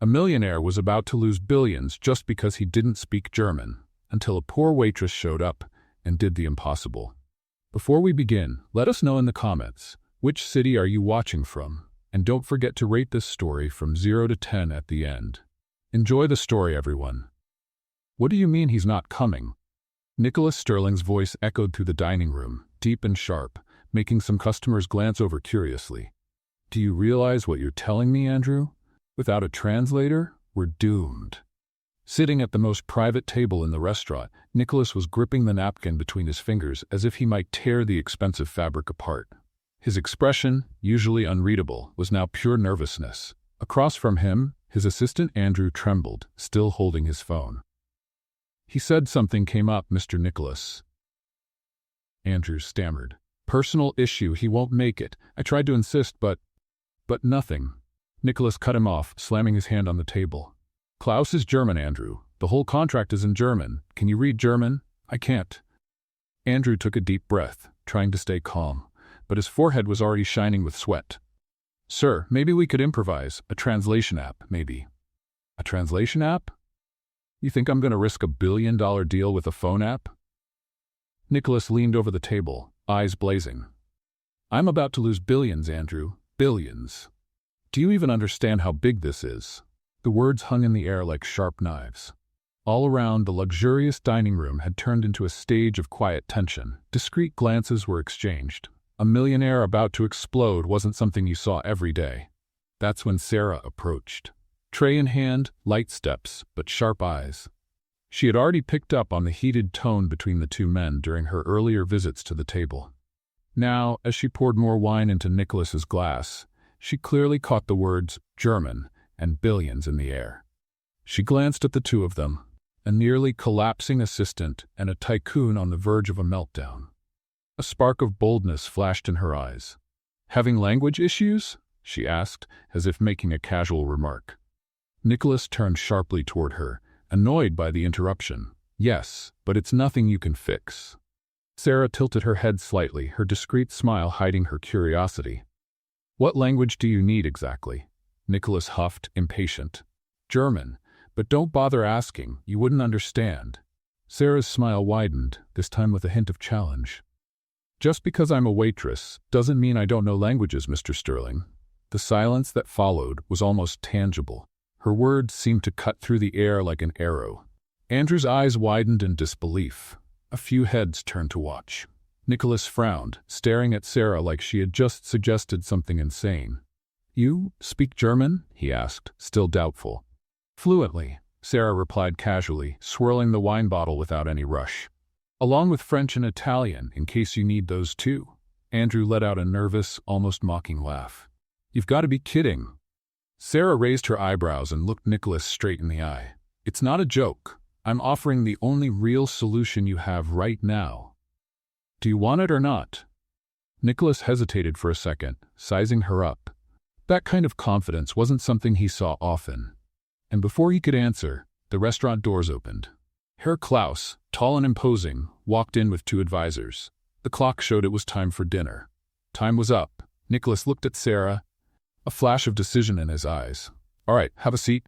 A millionaire was about to lose billions just because he didn't speak German, until a poor waitress showed up and did the impossible. Before we begin, let us know in the comments, which city are you watching from? And don't forget to rate this story from 0 to 10 at the end. Enjoy the story, everyone. What do you mean he's not coming? Nicholas Sterling's voice echoed through the dining room, deep and sharp, making some customers glance over curiously. Do you realize what you're telling me, Andrew? Without a translator, we're doomed. Sitting at the most private table in the restaurant, Nicholas was gripping the napkin between his fingers as if he might tear the expensive fabric apart. His expression, usually unreadable, was now pure nervousness. Across from him, his assistant Andrew trembled, still holding his phone. He said something came up, Mr. Nicholas. Andrew stammered. Personal issue, he won't make it. I tried to insist, but nothing. Nicholas cut him off, slamming his hand on the table. Klaus is German, Andrew. The whole contract is in German. Can you read German? I can't. Andrew took a deep breath, trying to stay calm, but his forehead was already shining with sweat. Sir, maybe we could improvise. A translation app, maybe. A translation app? You think I'm going to risk $1 billion deal with a phone app? Nicholas leaned over the table, eyes blazing. I'm about to lose billions, Andrew. Billions. Do you even understand how big this is? The words hung in the air like sharp knives. All around, the luxurious dining room had turned into a stage of quiet tension. Discreet glances were exchanged. A millionaire about to explode wasn't something you saw every day. That's when Sarah approached. Tray in hand, light steps, but sharp eyes. She had already picked up on the heated tone between the two men during her earlier visits to the table. Now, as she poured more wine into Nicholas's glass, she clearly caught the words German and billions in the air. She glanced at the two of them, a nearly collapsing assistant and a tycoon on the verge of a meltdown. A spark of boldness flashed in her eyes. Having language issues? She asked, as if making a casual remark. Nicholas turned sharply toward her, annoyed by the interruption. Yes, but it's nothing you can fix. Sarah tilted her head slightly, her discreet smile hiding her curiosity. What language do you need exactly? Nicholas huffed, impatient. German, but don't bother asking, you wouldn't understand. Sarah's smile widened, this time with a hint of challenge. Just because I'm a waitress doesn't mean I don't know languages, Mr. Sterling. The silence that followed was almost tangible. Her words seemed to cut through the air like an arrow. Andrew's eyes widened in disbelief. A few heads turned to watch. Nicholas frowned, staring at Sarah like she had just suggested something insane. You speak German? He asked, still doubtful. Fluently, Sarah replied casually, swirling the wine bottle without any rush. Along with French and Italian, in case you need those too. Andrew let out a nervous, almost mocking laugh. You've got to be kidding. Sarah raised her eyebrows and looked Nicholas straight in the eye. It's not a joke. I'm offering the only real solution you have right now. Do you want it or not? Nicholas hesitated for a second, sizing her up. That kind of confidence wasn't something he saw often. And before he could answer, the restaurant doors opened. Herr Klaus, tall and imposing, walked in with two advisors. The clock showed it was time for dinner. Time was up. Nicholas looked at Sarah, a flash of decision in his eyes. All right, have a seat.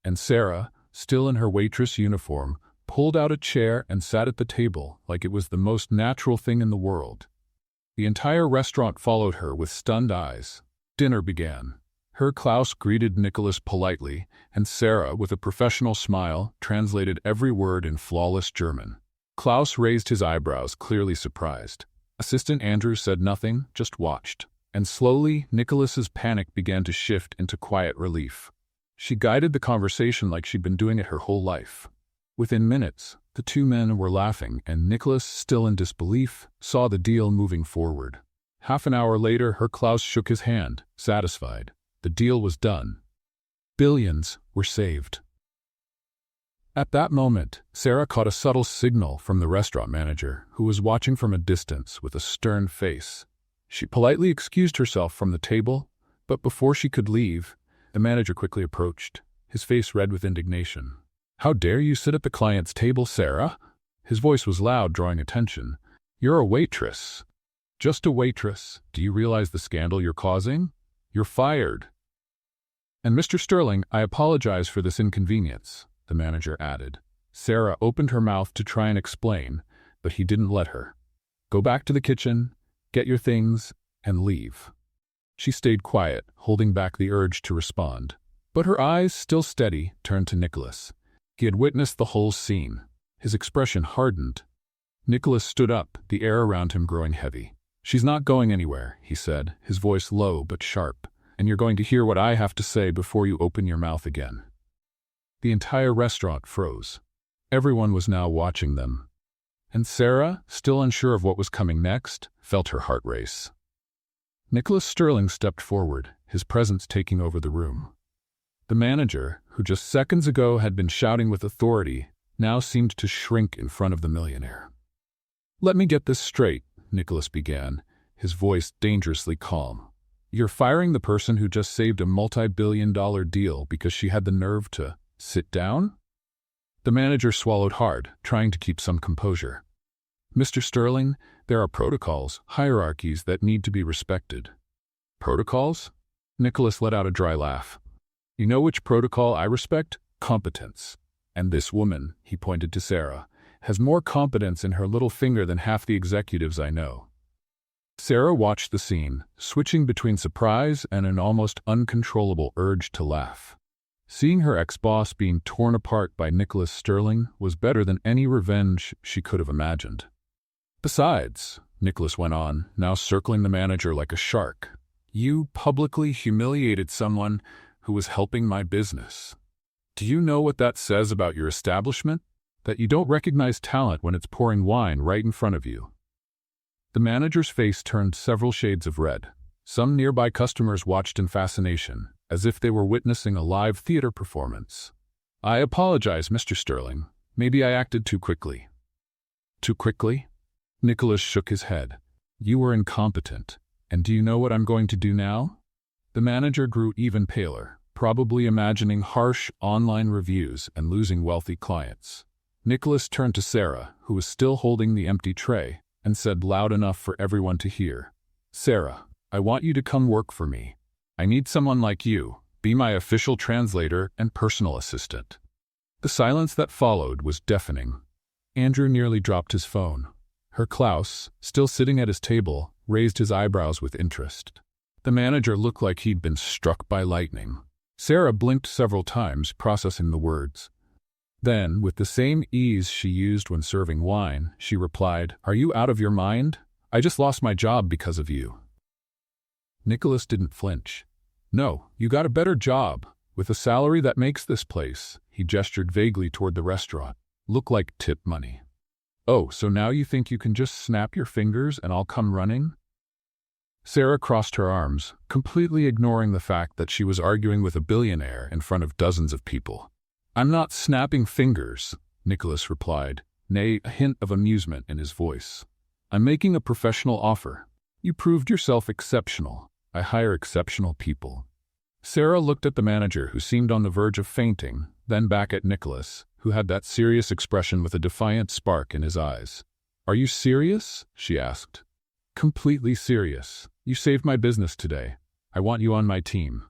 And Sarah, still in her waitress uniform, pulled out a chair and sat at the table like it was the most natural thing in the world. The entire restaurant followed her with stunned eyes. Dinner began. Herr Klaus greeted Nicholas politely, and Sarah, with a professional smile, translated every word in flawless German. Klaus raised his eyebrows, clearly surprised. Assistant Andrew said nothing, just watched. And slowly, Nicholas's panic began to shift into quiet relief. She guided the conversation like she'd been doing it her whole life. Within minutes, the two men were laughing, and Nicholas, still in disbelief, saw the deal moving forward. Half an hour later, Herr Klaus shook his hand, satisfied. The deal was done. Billions were saved. At that moment, Sarah caught a subtle signal from the restaurant manager, who was watching from a distance with a stern face. She politely excused herself from the table, but before she could leave, the manager quickly approached, his face red with indignation. How dare you sit at the client's table, Sarah? His voice was loud, drawing attention. You're a waitress. Just a waitress. Do you realize the scandal you're causing? You're fired. And Mr. Sterling, I apologize for this inconvenience, the manager added. Sarah opened her mouth to try and explain, but he didn't let her. Go back to the kitchen, get your things, and leave. She stayed quiet, holding back the urge to respond. But her eyes, still steady, turned to Nicholas. He had witnessed the whole scene. His expression hardened. Nicholas stood up, the air around him growing heavy. She's not going anywhere, he said, his voice low but sharp, and you're going to hear what I have to say before you open your mouth again. The entire restaurant froze. Everyone was now watching them. And Sarah, still unsure of what was coming next, felt her heart race. Nicholas Sterling stepped forward, his presence taking over the room. The manager, who just seconds ago had been shouting with authority, now seemed to shrink in front of the millionaire. Let me get this straight, Nicholas began, his voice dangerously calm. You're firing the person who just saved a multi-billion-dollar deal because she had the nerve to sit down? The manager swallowed hard, trying to keep some composure. Mr. Sterling, there are protocols, hierarchies that need to be respected. Protocols? Nicholas let out a dry laugh. You know which protocol I respect? Competence. And this woman, he pointed to Sarah, has more competence in her little finger than half the executives I know. Sarah watched the scene, switching between surprise and an almost uncontrollable urge to laugh. Seeing her ex-boss being torn apart by Nicholas Sterling was better than any revenge she could have imagined. Besides, Nicholas went on, now circling the manager like a shark, you publicly humiliated someone who was helping my business. Do you know what that says about your establishment? That you don't recognize talent when it's pouring wine right in front of you. The manager's face turned several shades of red. Some nearby customers watched in fascination, as if they were witnessing a live theater performance. I apologize, Mr. Sterling. Maybe I acted too quickly. Too quickly? Nicholas shook his head. You were incompetent. And do you know what I'm going to do now? The manager grew even paler, probably imagining harsh online reviews and losing wealthy clients. Nicholas turned to Sarah, who was still holding the empty tray, and said loud enough for everyone to hear, Sarah, I want you to come work for me. I need someone like you, be my official translator and personal assistant. The silence that followed was deafening. Andrew nearly dropped his phone. Herr Klaus, still sitting at his table, raised his eyebrows with interest. The manager looked like he'd been struck by lightning. Sarah blinked several times, processing the words. Then, with the same ease she used when serving wine, she replied, Are you out of your mind? I just lost my job because of you. Nicholas didn't flinch. No, you got a better job, with a salary that makes this place, he gestured vaguely toward the restaurant, look like tip money. Oh, so now you think you can just snap your fingers and I'll come running? Sarah crossed her arms, completely ignoring the fact that she was arguing with a billionaire in front of dozens of people. I'm not snapping fingers, Nicholas replied, nay, a hint of amusement in his voice. I'm making a professional offer. You proved yourself exceptional. I hire exceptional people. Sarah looked at the manager, who seemed on the verge of fainting, then back at Nicholas, who had that serious expression with a defiant spark in his eyes. Are you serious? She asked. Completely serious. You saved my business today. I want you on my team.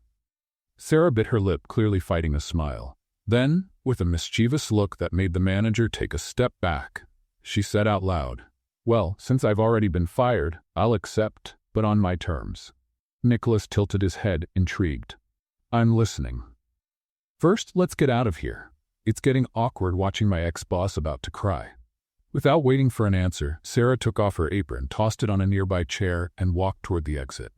Sarah bit her lip, clearly fighting a smile. Then, with a mischievous look that made the manager take a step back, she said out loud, Well, since I've already been fired, I'll accept, but on my terms. Nicholas tilted his head, intrigued. I'm listening. First, let's get out of here. It's getting awkward watching my ex-boss about to cry. Without waiting for an answer, Sarah took off her apron, tossed it on a nearby chair, and walked toward the exit.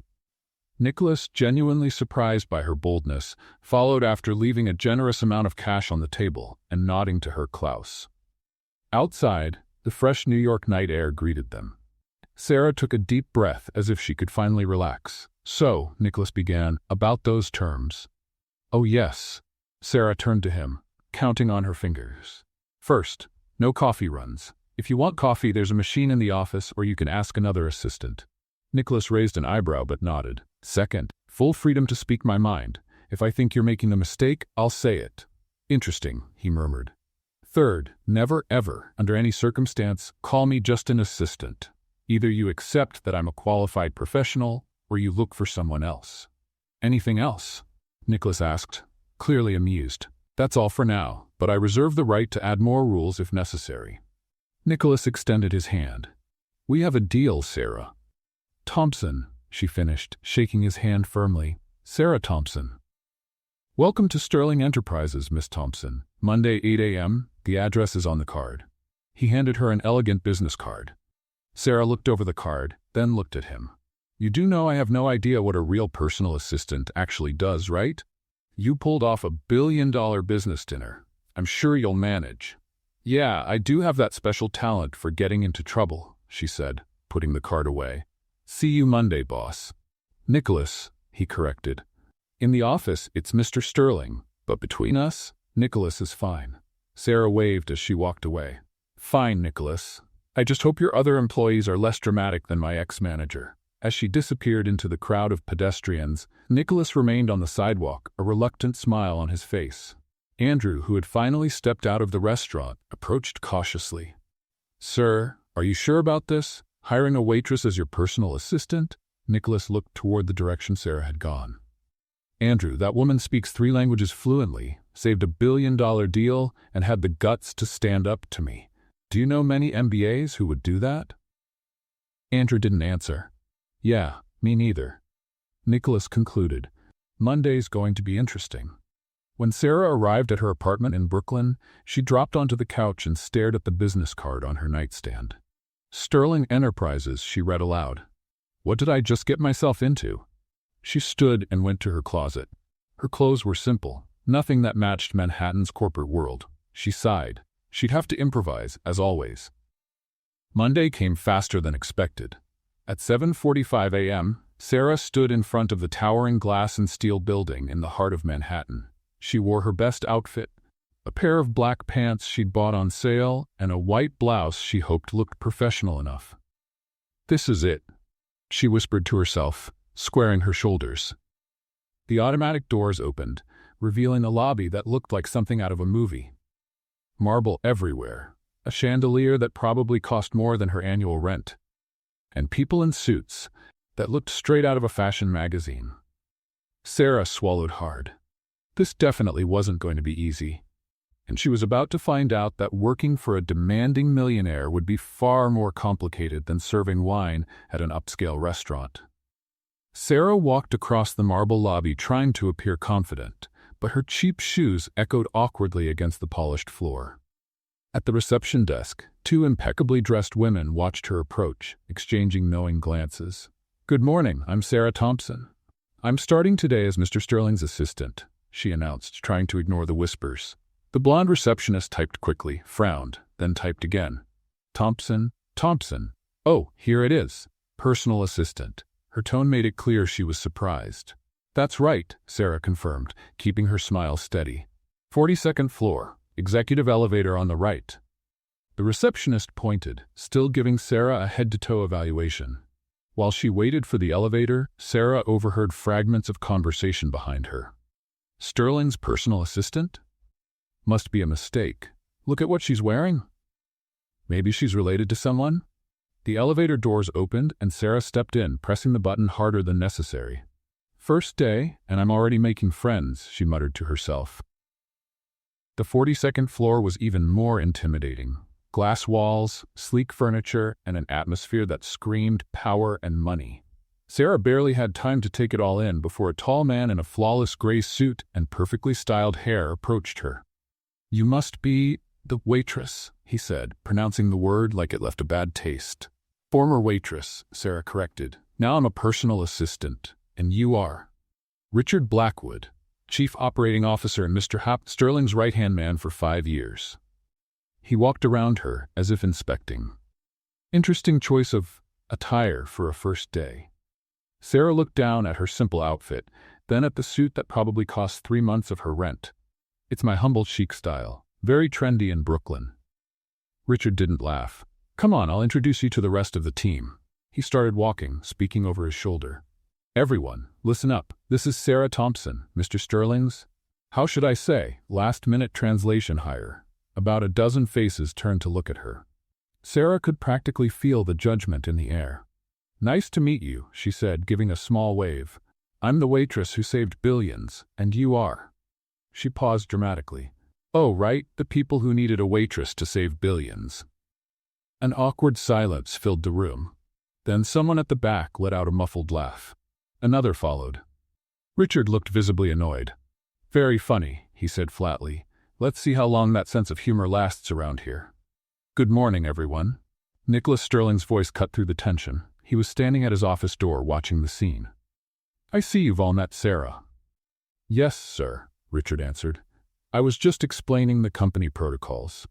Nicholas, genuinely surprised by her boldness, followed after leaving a generous amount of cash on the table and nodding to Herr Klaus. Outside, the fresh New York night air greeted them. Sarah took a deep breath as if she could finally relax. So, Nicholas began, about those terms. Oh yes. Sarah turned to him, counting on her fingers. First, no coffee runs. If you want coffee, there's a machine in the office, or you can ask another assistant. Nicholas raised an eyebrow but nodded. Second, full freedom to speak my mind. If I think you're making a mistake, I'll say it. Interesting, he murmured. Third, never ever, under any circumstance, call me just an assistant. Either you accept that I'm a qualified professional, or you look for someone else. Anything else? Nicholas asked, clearly amused. That's all for now, but I reserve the right to add more rules if necessary. Nicholas extended his hand. We have a deal, Sarah. Thompson, she finished, shaking his hand firmly. Sarah Thompson. Welcome to Sterling Enterprises, Miss Thompson. Monday, 8 a.m. The address is on the card. He handed her an elegant business card. Sarah looked over the card, then looked at him. You do know I have no idea what a real personal assistant actually does, right? You pulled off $1 billion business dinner. I'm sure you'll manage. Yeah, I do have that special talent for getting into trouble, she said, putting the card away. See you Monday, boss. Nicholas, he corrected. In the office, it's Mr. Sterling, but between us, Nicholas is fine. Sarah waved as she walked away. Fine, Nicholas. I just hope your other employees are less dramatic than my ex-manager. As she disappeared into the crowd of pedestrians, Nicholas remained on the sidewalk, a reluctant smile on his face. Andrew, who had finally stepped out of the restaurant, approached cautiously. Sir, are you sure about this? Hiring a waitress as your personal assistant? Nicholas looked toward the direction Sarah had gone. Andrew, that woman speaks 3 languages fluently, saved $1 billion deal, and had the guts to stand up to me. Do you know many MBAs who would do that? Andrew didn't answer. Yeah, me neither. Nicholas concluded. Monday's going to be interesting. When Sarah arrived at her apartment in Brooklyn, she dropped onto the couch and stared at the business card on her nightstand. Sterling Enterprises, she read aloud. What did I just get myself into? She stood and went to her closet. Her clothes were simple, nothing that matched Manhattan's corporate world. She sighed. She'd have to improvise, as always. Monday came faster than expected. At 7:45 a.m., Sarah stood in front of the towering glass and steel building in the heart of Manhattan. She wore her best outfit, a pair of black pants she'd bought on sale and a white blouse she hoped looked professional enough. This is it, she whispered to herself, squaring her shoulders. The automatic doors opened, revealing a lobby that looked like something out of a movie. Marble everywhere, a chandelier that probably cost more than her annual rent, and people in suits that looked straight out of a fashion magazine. Sarah swallowed hard. This definitely wasn't going to be easy, and she was about to find out that working for a demanding millionaire would be far more complicated than serving wine at an upscale restaurant. Sarah walked across the marble lobby trying to appear confident, but her cheap shoes echoed awkwardly against the polished floor. At the reception desk, 2 impeccably dressed women watched her approach, exchanging knowing glances. Good morning, I'm Sarah Thompson. I'm starting today as Mr. Sterling's assistant, she announced, trying to ignore the whispers. The blonde receptionist typed quickly, frowned, then typed again. Thompson. Oh, here it is. Personal assistant. Her tone made it clear she was surprised. That's right, Sarah confirmed, keeping her smile steady. 42nd floor, executive elevator on the right. The receptionist pointed, still giving Sarah a head-to-toe evaluation. While she waited for the elevator, Sarah overheard fragments of conversation behind her. Sterling's personal assistant? Must be a mistake. Look at what she's wearing. Maybe she's related to someone? The elevator doors opened and Sarah stepped in, pressing the button harder than necessary. First day, and I'm already making friends, she muttered to herself. The 42nd floor was even more intimidating. Glass walls, sleek furniture, and an atmosphere that screamed power and money. Sarah barely had time to take it all in before a tall man in a flawless gray suit and perfectly styled hair approached her. You must be the waitress, he said, pronouncing the word like it left a bad taste. Former waitress, Sarah corrected. Now I'm a personal assistant, and you are. Richard Blackwood, Chief Operating Officer and Mr. Sterling's right-hand man for 5 years. He walked around her as if inspecting. Interesting choice of attire for a first day. Sarah looked down at her simple outfit, then at the suit that probably cost 3 months of her rent. It's my humble chic style, very trendy in Brooklyn. Richard didn't laugh. Come on, I'll introduce you to the rest of the team. He started walking, speaking over his shoulder. Everyone, listen up. This is Sarah Thompson, Mr. Sterling's, how should I say, last-minute translation hire. About a dozen faces turned to look at her. Sarah could practically feel the judgment in the air. Nice to meet you, she said, giving a small wave. I'm the waitress who saved billions, and you are. She paused dramatically. Oh, right, the people who needed a waitress to save billions. An awkward silence filled the room. Then someone at the back let out a muffled laugh. Another followed. Richard looked visibly annoyed. Very funny, he said flatly. Let's see how long that sense of humor lasts around here. Good morning, everyone. Nicholas Sterling's voice cut through the tension. He was standing at his office door watching the scene. I see you've all met Sarah. Yes, sir, Richard answered. I was just explaining the company protocols.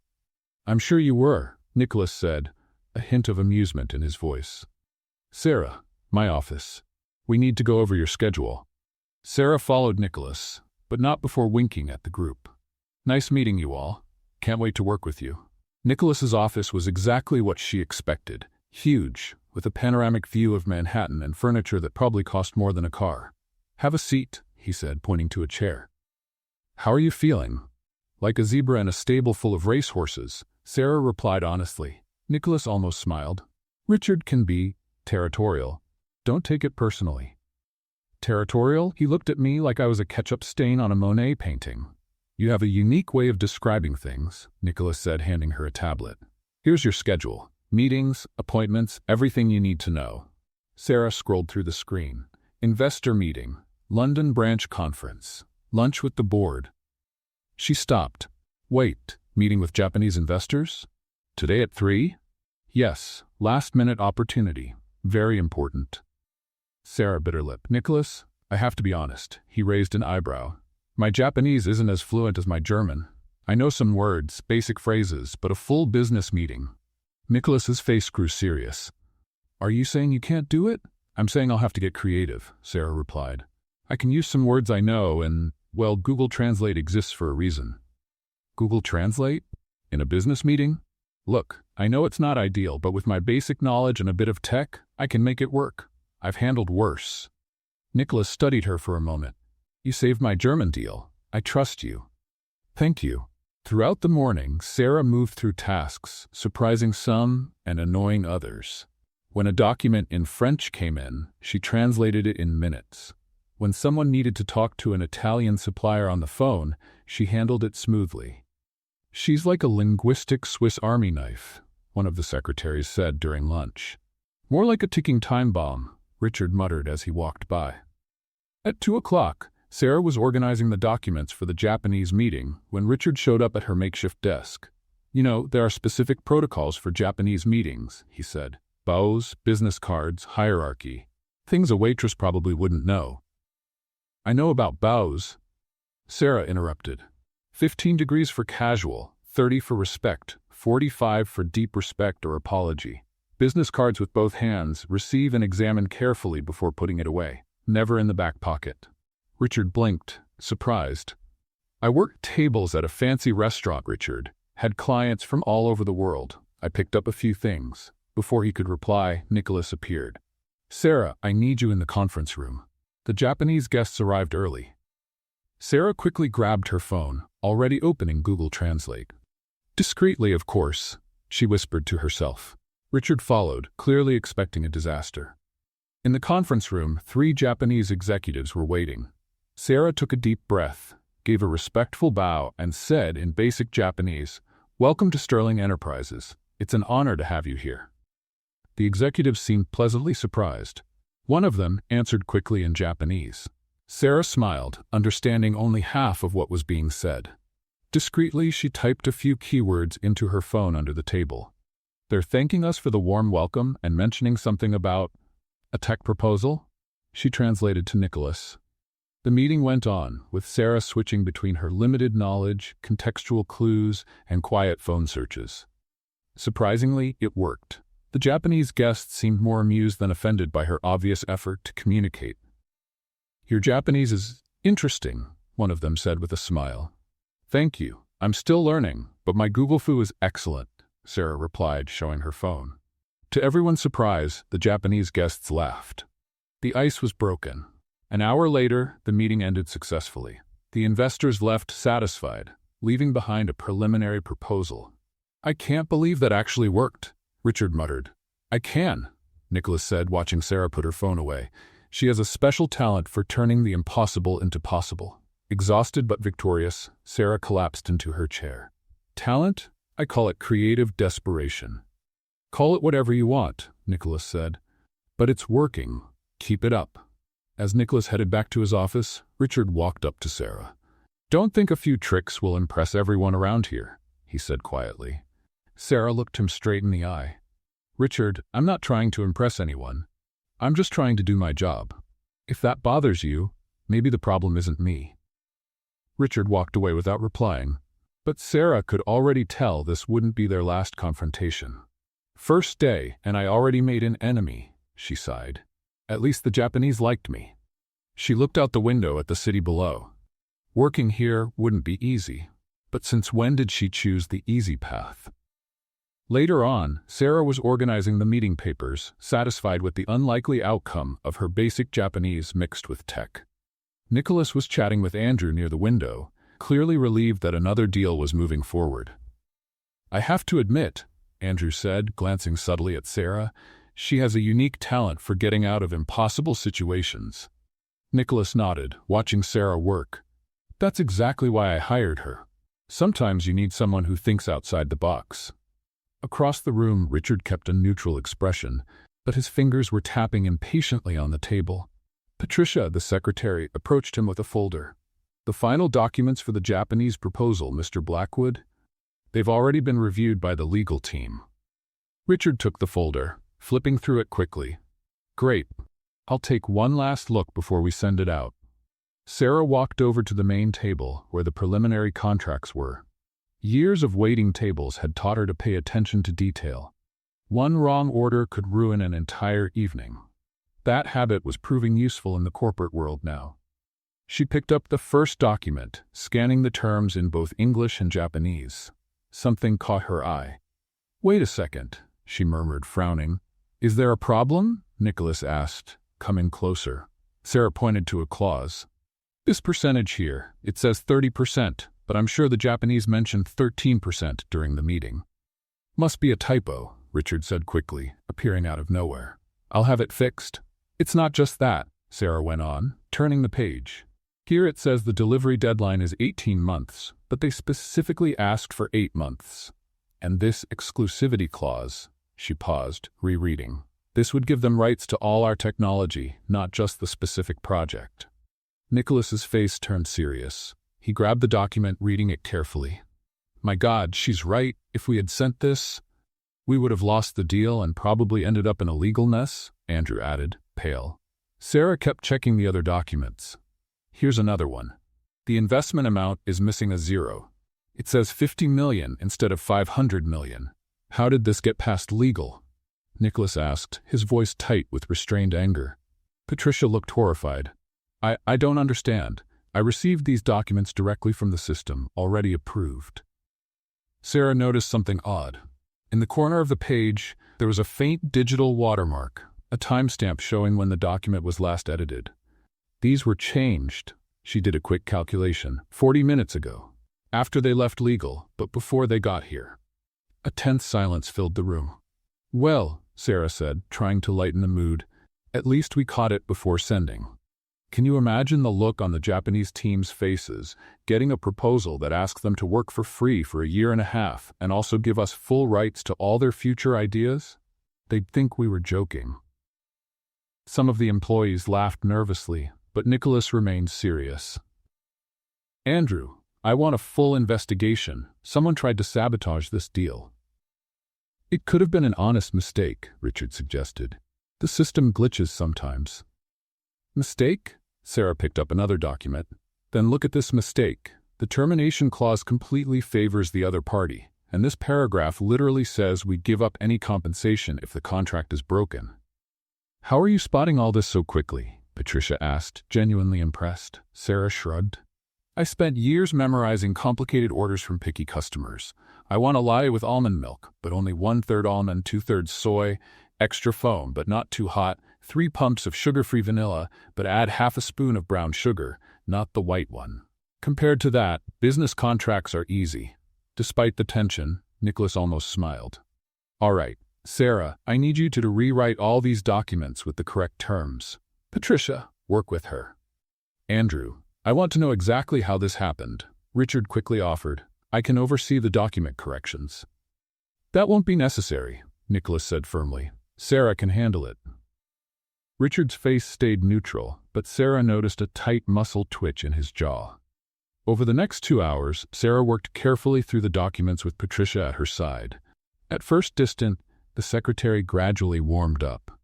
I'm sure you were, Nicholas said, a hint of amusement in his voice. Sarah, my office. We need to go over your schedule. Sarah followed Nicholas, but not before winking at the group. Nice meeting you all. Can't wait to work with you. Nicholas's office was exactly what she expected. Huge, with a panoramic view of Manhattan and furniture that probably cost more than a car. Have a seat, he said, pointing to a chair. How are you feeling? Like a zebra in a stable full of racehorses, Sarah replied honestly. Nicholas almost smiled. Richard can be territorial. Don't take it personally. Territorial? He looked at me like I was a ketchup stain on a Monet painting. You have a unique way of describing things, Nicholas said, handing her a tablet. Here's your schedule. Meetings, appointments, everything you need to know. Sarah scrolled through the screen. Investor meeting, London branch conference, lunch with the board. She stopped. Wait, meeting with Japanese investors? Today at 3? Yes, last-minute opportunity. Very important. Sarah bit her lip. Nicholas, I have to be honest. He raised an eyebrow. My Japanese isn't as fluent as my German. I know some words, basic phrases, but a full business meeting. Nicholas's face grew serious. Are you saying you can't do it? I'm saying I'll have to get creative, Sarah replied. I can use some words I know and, well, Google Translate exists for a reason. Google Translate? In a business meeting? Look, I know it's not ideal, but with my basic knowledge and a bit of tech, I can make it work. I've handled worse. Nicholas studied her for a moment. You saved my German deal. I trust you. Thank you. Throughout the morning, Sarah moved through tasks, surprising some and annoying others. When a document in French came in, she translated it in minutes. When someone needed to talk to an Italian supplier on the phone, she handled it smoothly. She's like a linguistic Swiss Army knife, one of the secretaries said during lunch. More like a ticking time bomb, Richard muttered as he walked by. At 2 o'clock, Sarah was organizing the documents for the Japanese meeting when Richard showed up at her makeshift desk. You know, there are specific protocols for Japanese meetings, he said. Bows, business cards, hierarchy. Things a waitress probably wouldn't know. I know about bows, Sarah interrupted. 15 degrees for casual, 30 for respect, 45 for deep respect or apology. Business cards with both hands, receive and examine carefully before putting it away. Never in the back pocket. Richard blinked, surprised. I worked tables at a fancy restaurant, Richard. Had clients from all over the world. I picked up a few things. Before he could reply, Nicholas appeared. Sarah, I need you in the conference room. The Japanese guests arrived early. Sarah quickly grabbed her phone, already opening Google Translate. Discreetly, of course, she whispered to herself. Richard followed, clearly expecting a disaster. In the conference room, 3 Japanese executives were waiting. Sarah took a deep breath, gave a respectful bow, and said in basic Japanese, Welcome to Sterling Enterprises. It's an honor to have you here. The executives seemed pleasantly surprised. One of them answered quickly in Japanese. Sarah smiled, understanding only half of what was being said. Discreetly, she typed a few keywords into her phone under the table. They're thanking us for the warm welcome and mentioning something about a tech proposal? She translated to Nicholas. The meeting went on, with Sarah switching between her limited knowledge, contextual clues, and quiet phone searches. Surprisingly, it worked. The Japanese guests seemed more amused than offended by her obvious effort to communicate. Your Japanese is interesting, one of them said with a smile. Thank you. I'm still learning, but my Google Fu is excellent, Sarah replied, showing her phone. To everyone's surprise, the Japanese guests laughed. The ice was broken. An hour later, the meeting ended successfully. The investors left satisfied, leaving behind a preliminary proposal. I can't believe that actually worked, Richard muttered. I can, Nicholas said, watching Sarah put her phone away. She has a special talent for turning the impossible into possible. Exhausted but victorious, Sarah collapsed into her chair. Talent? I call it creative desperation. Call it whatever you want, Nicholas said. But it's working. Keep it up. As Nicholas headed back to his office, Richard walked up to Sarah. Don't think a few tricks will impress everyone around here, he said quietly. Sarah looked him straight in the eye. Richard, I'm not trying to impress anyone. I'm just trying to do my job. If that bothers you, maybe the problem isn't me. Richard walked away without replying, but Sarah could already tell this wouldn't be their last confrontation. First day, and I already made an enemy, she sighed. At least the Japanese liked me. She looked out the window at the city below. Working here wouldn't be easy, but since when did she choose the easy path? Later on, Sarah was organizing the meeting papers, satisfied with the unlikely outcome of her basic Japanese mixed with tech. Nicholas was chatting with Andrew near the window, clearly relieved that another deal was moving forward. I have to admit, Andrew said, glancing subtly at Sarah, she has a unique talent for getting out of impossible situations. Nicholas nodded, watching Sarah work. That's exactly why I hired her. Sometimes you need someone who thinks outside the box. Across the room, Richard kept a neutral expression, but his fingers were tapping impatiently on the table. Patricia, the secretary, approached him with a folder. The final documents for the Japanese proposal, Mr. Blackwood? They've already been reviewed by the legal team. Richard took the folder, flipping through it quickly. Great. I'll take one last look before we send it out. Sarah walked over to the main table, where the preliminary contracts were. Years of waiting tables had taught her to pay attention to detail. One wrong order could ruin an entire evening. That habit was proving useful in the corporate world now. She picked up the first document, scanning the terms in both English and Japanese. Something caught her eye. Wait a second, she murmured, frowning. Is there a problem? Nicholas asked, coming closer. Sarah pointed to a clause. This percentage here, it says 30%. But I'm sure the Japanese mentioned 13% during the meeting. Must be a typo, Richard said quickly, appearing out of nowhere. I'll have it fixed. It's not just that, Sarah went on, turning the page. Here it says the delivery deadline is 18 months, but they specifically asked for 8 months. And this exclusivity clause, she paused, rereading. This would give them rights to all our technology, not just the specific project. Nicholas's face turned serious. He grabbed the document, reading it carefully. My God, she's right. If we had sent this, we would have lost the deal and probably ended up in a legal mess, Andrew added, pale. Sarah kept checking the other documents. Here's another one. The investment amount is missing a zero. It says 50 million instead of 500 million. How did this get past legal? Nicholas asked, his voice tight with restrained anger. Patricia looked horrified. I don't understand. I received these documents directly from the system, already approved. Sarah noticed something odd. In the corner of the page, there was a faint digital watermark, a timestamp showing when the document was last edited. These were changed, she did a quick calculation, 40 minutes ago, after they left legal, but before they got here. A tense silence filled the room. Well, Sarah said, trying to lighten the mood, at least we caught it before sending. Can you imagine the look on the Japanese team's faces, getting a proposal that asks them to work for free for a year and a half and also give us full rights to all their future ideas? They'd think we were joking. Some of the employees laughed nervously, but Nicholas remained serious. Andrew, I want a full investigation. Someone tried to sabotage this deal. It could have been an honest mistake, Richard suggested. The system glitches sometimes. Mistake? Sarah picked up another document. Then look at this mistake. The termination clause completely favors the other party, and this paragraph literally says we give up any compensation if the contract is broken. How are you spotting all this so quickly? Patricia asked, genuinely impressed. Sarah shrugged. I spent years memorizing complicated orders from picky customers. I want a latte with almond milk, but only 1/3 almond, 2/3 soy, extra foam, but not too hot, 3 pumps of sugar-free vanilla, but add half a spoon of brown sugar, not the white one. Compared to that, business contracts are easy. Despite the tension, Nicholas almost smiled. All right, Sarah, I need you to rewrite all these documents with the correct terms. Patricia, work with her. Andrew, I want to know exactly how this happened. Richard quickly offered. I can oversee the document corrections. That won't be necessary, Nicholas said firmly. Sarah can handle it. Richard's face stayed neutral, but Sarah noticed a tight muscle twitch in his jaw. Over the next 2 hours, Sarah worked carefully through the documents with Patricia at her side. At first distant, the secretary gradually warmed up.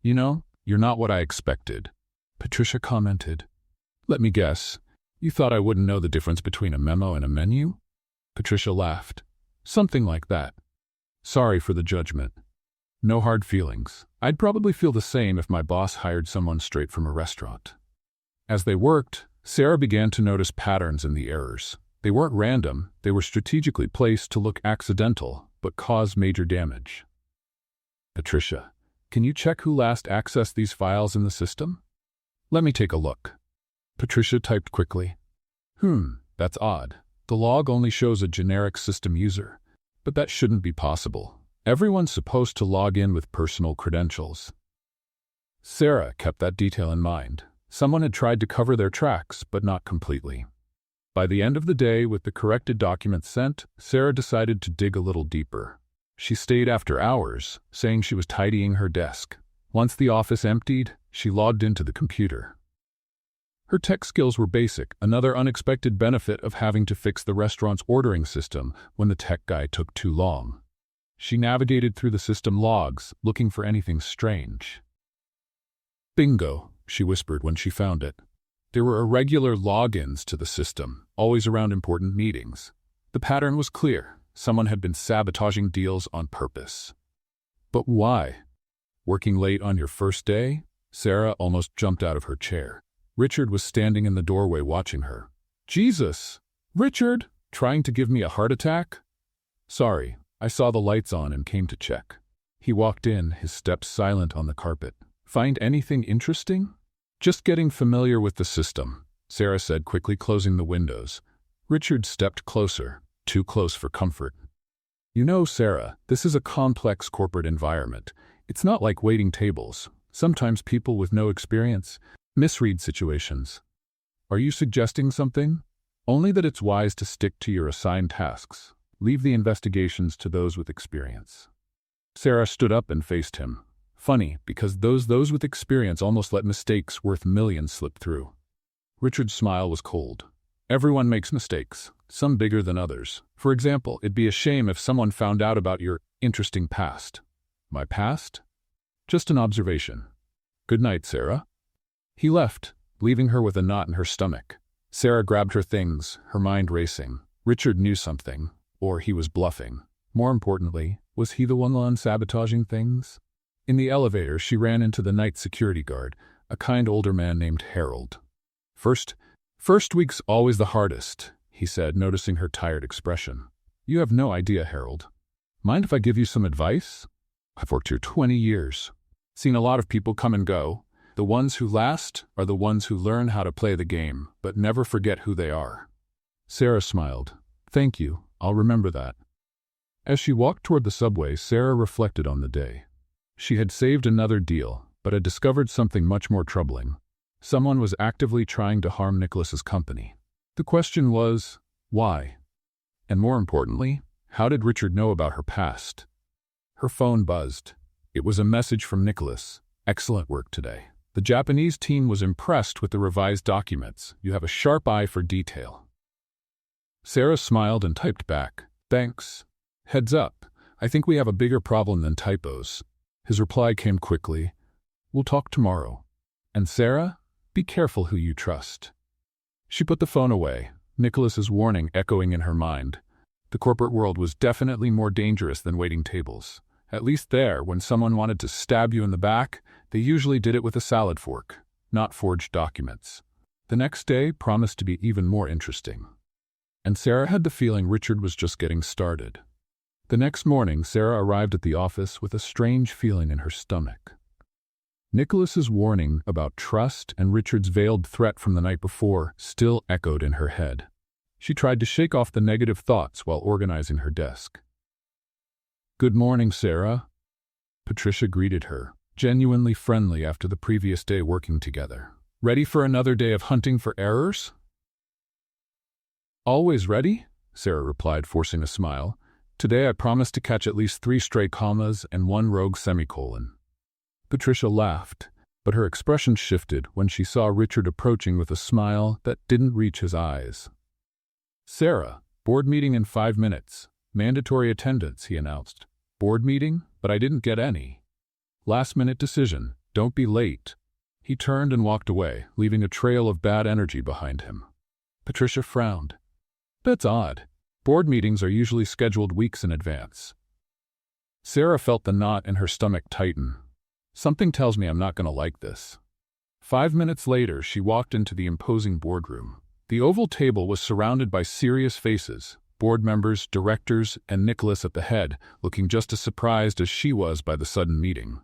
You know, you're not what I expected, Patricia commented. Let me guess, you thought I wouldn't know the difference between a memo and a menu? Patricia laughed. Something like that. Sorry for the judgment. No hard feelings. I'd probably feel the same if my boss hired someone straight from a restaurant. As they worked, Sarah began to notice patterns in the errors. They weren't random, they were strategically placed to look accidental, but cause major damage. Patricia, can you check who last accessed these files in the system? Let me take a look. Patricia typed quickly. That's odd. The log only shows a generic system user. But that shouldn't be possible. Everyone's supposed to log in with personal credentials. Sarah kept that detail in mind. Someone had tried to cover their tracks, but not completely. By the end of the day, with the corrected documents sent, Sarah decided to dig a little deeper. She stayed after hours, saying she was tidying her desk. Once the office emptied, she logged into the computer. Her tech skills were basic, another unexpected benefit of having to fix the restaurant's ordering system when the tech guy took too long. She navigated through the system logs, looking for anything strange. Bingo, she whispered when she found it. There were irregular logins to the system, always around important meetings. The pattern was clear. Someone had been sabotaging deals on purpose. But why? Working late on your first day? Sarah almost jumped out of her chair. Richard was standing in the doorway watching her. Jesus! Richard! Trying to give me a heart attack? Sorry, I saw the lights on and came to check. He walked in, his steps silent on the carpet. Find anything interesting? Just getting familiar with the system, Sarah said, quickly closing the windows. Richard stepped closer, too close for comfort. You know, Sarah, this is a complex corporate environment. It's not like waiting tables. Sometimes people with no experience misread situations. Are you suggesting something? Only that it's wise to stick to your assigned tasks. Leave the investigations to those with experience. Sarah stood up and faced him. Funny, because those with experience almost let mistakes worth millions slip through. Richard's smile was cold. Everyone makes mistakes, some bigger than others. For example, it'd be a shame if someone found out about your interesting past. My past? Just an observation. Good night, Sarah. He left, leaving her with a knot in her stomach. Sarah grabbed her things, her mind racing. Richard knew something, or he was bluffing. More importantly, was he the one sabotaging things? In the elevator, she ran into the night security guard, a kind older man named Harold. First week's always the hardest, he said, noticing her tired expression. You have no idea, Harold. Mind if I give you some advice? I've worked here 20 years. Seen a lot of people come and go. The ones who last are the ones who learn how to play the game, but never forget who they are. Sarah smiled. Thank you, I'll remember that. As she walked toward the subway, Sarah reflected on the day. She had saved another deal, but had discovered something much more troubling. Someone was actively trying to harm Nicholas's company. The question was, why? And more importantly, how did Richard know about her past? Her phone buzzed. It was a message from Nicholas. Excellent work today. The Japanese team was impressed with the revised documents. You have a sharp eye for detail. Sarah smiled and typed back. Thanks. Heads up. I think we have a bigger problem than typos. His reply came quickly. We'll talk tomorrow. And Sarah, be careful who you trust. She put the phone away, Nicholas's warning echoing in her mind. The corporate world was definitely more dangerous than waiting tables. At least there, when someone wanted to stab you in the back, they usually did it with a salad fork, not forged documents. The next day promised to be even more interesting. And Sarah had the feeling Richard was just getting started. The next morning, Sarah arrived at the office with a strange feeling in her stomach. Nicholas's warning about trust and Richard's veiled threat from the night before still echoed in her head. She tried to shake off the negative thoughts while organizing her desk. Good morning, Sarah. Patricia greeted her. genuinely friendly after the previous day working together. Ready for another day of hunting for errors? Always ready, Sarah replied, forcing a smile. Today I promise to catch at least 3 stray commas and 1 rogue semicolon. Patricia laughed, but her expression shifted when she saw Richard approaching with a smile that didn't reach his eyes. Sarah, board meeting in 5 minutes. Mandatory attendance, he announced. Board meeting? But I didn't get any. Last-minute decision. Don't be late. He turned and walked away, leaving a trail of bad energy behind him. Patricia frowned. That's odd. Board meetings are usually scheduled weeks in advance. Sarah felt the knot in her stomach tighten. Something tells me I'm not going to like this. 5 minutes later, she walked into the imposing boardroom. The oval table was surrounded by serious faces, board members, directors, and Nicholas at the head, looking just as surprised as she was by the sudden meeting.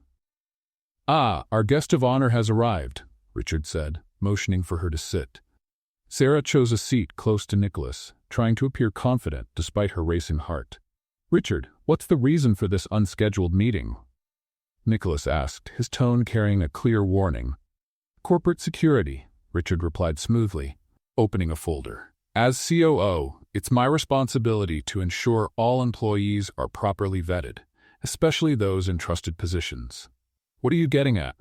Ah, our guest of honor has arrived, Richard said, motioning for her to sit. Sarah chose a seat close to Nicholas, trying to appear confident despite her racing heart. Richard, what's the reason for this unscheduled meeting? Nicholas asked, his tone carrying a clear warning. Corporate security, Richard replied smoothly, opening a folder. As COO, it's my responsibility to ensure all employees are properly vetted, especially those in trusted positions. What are you getting at?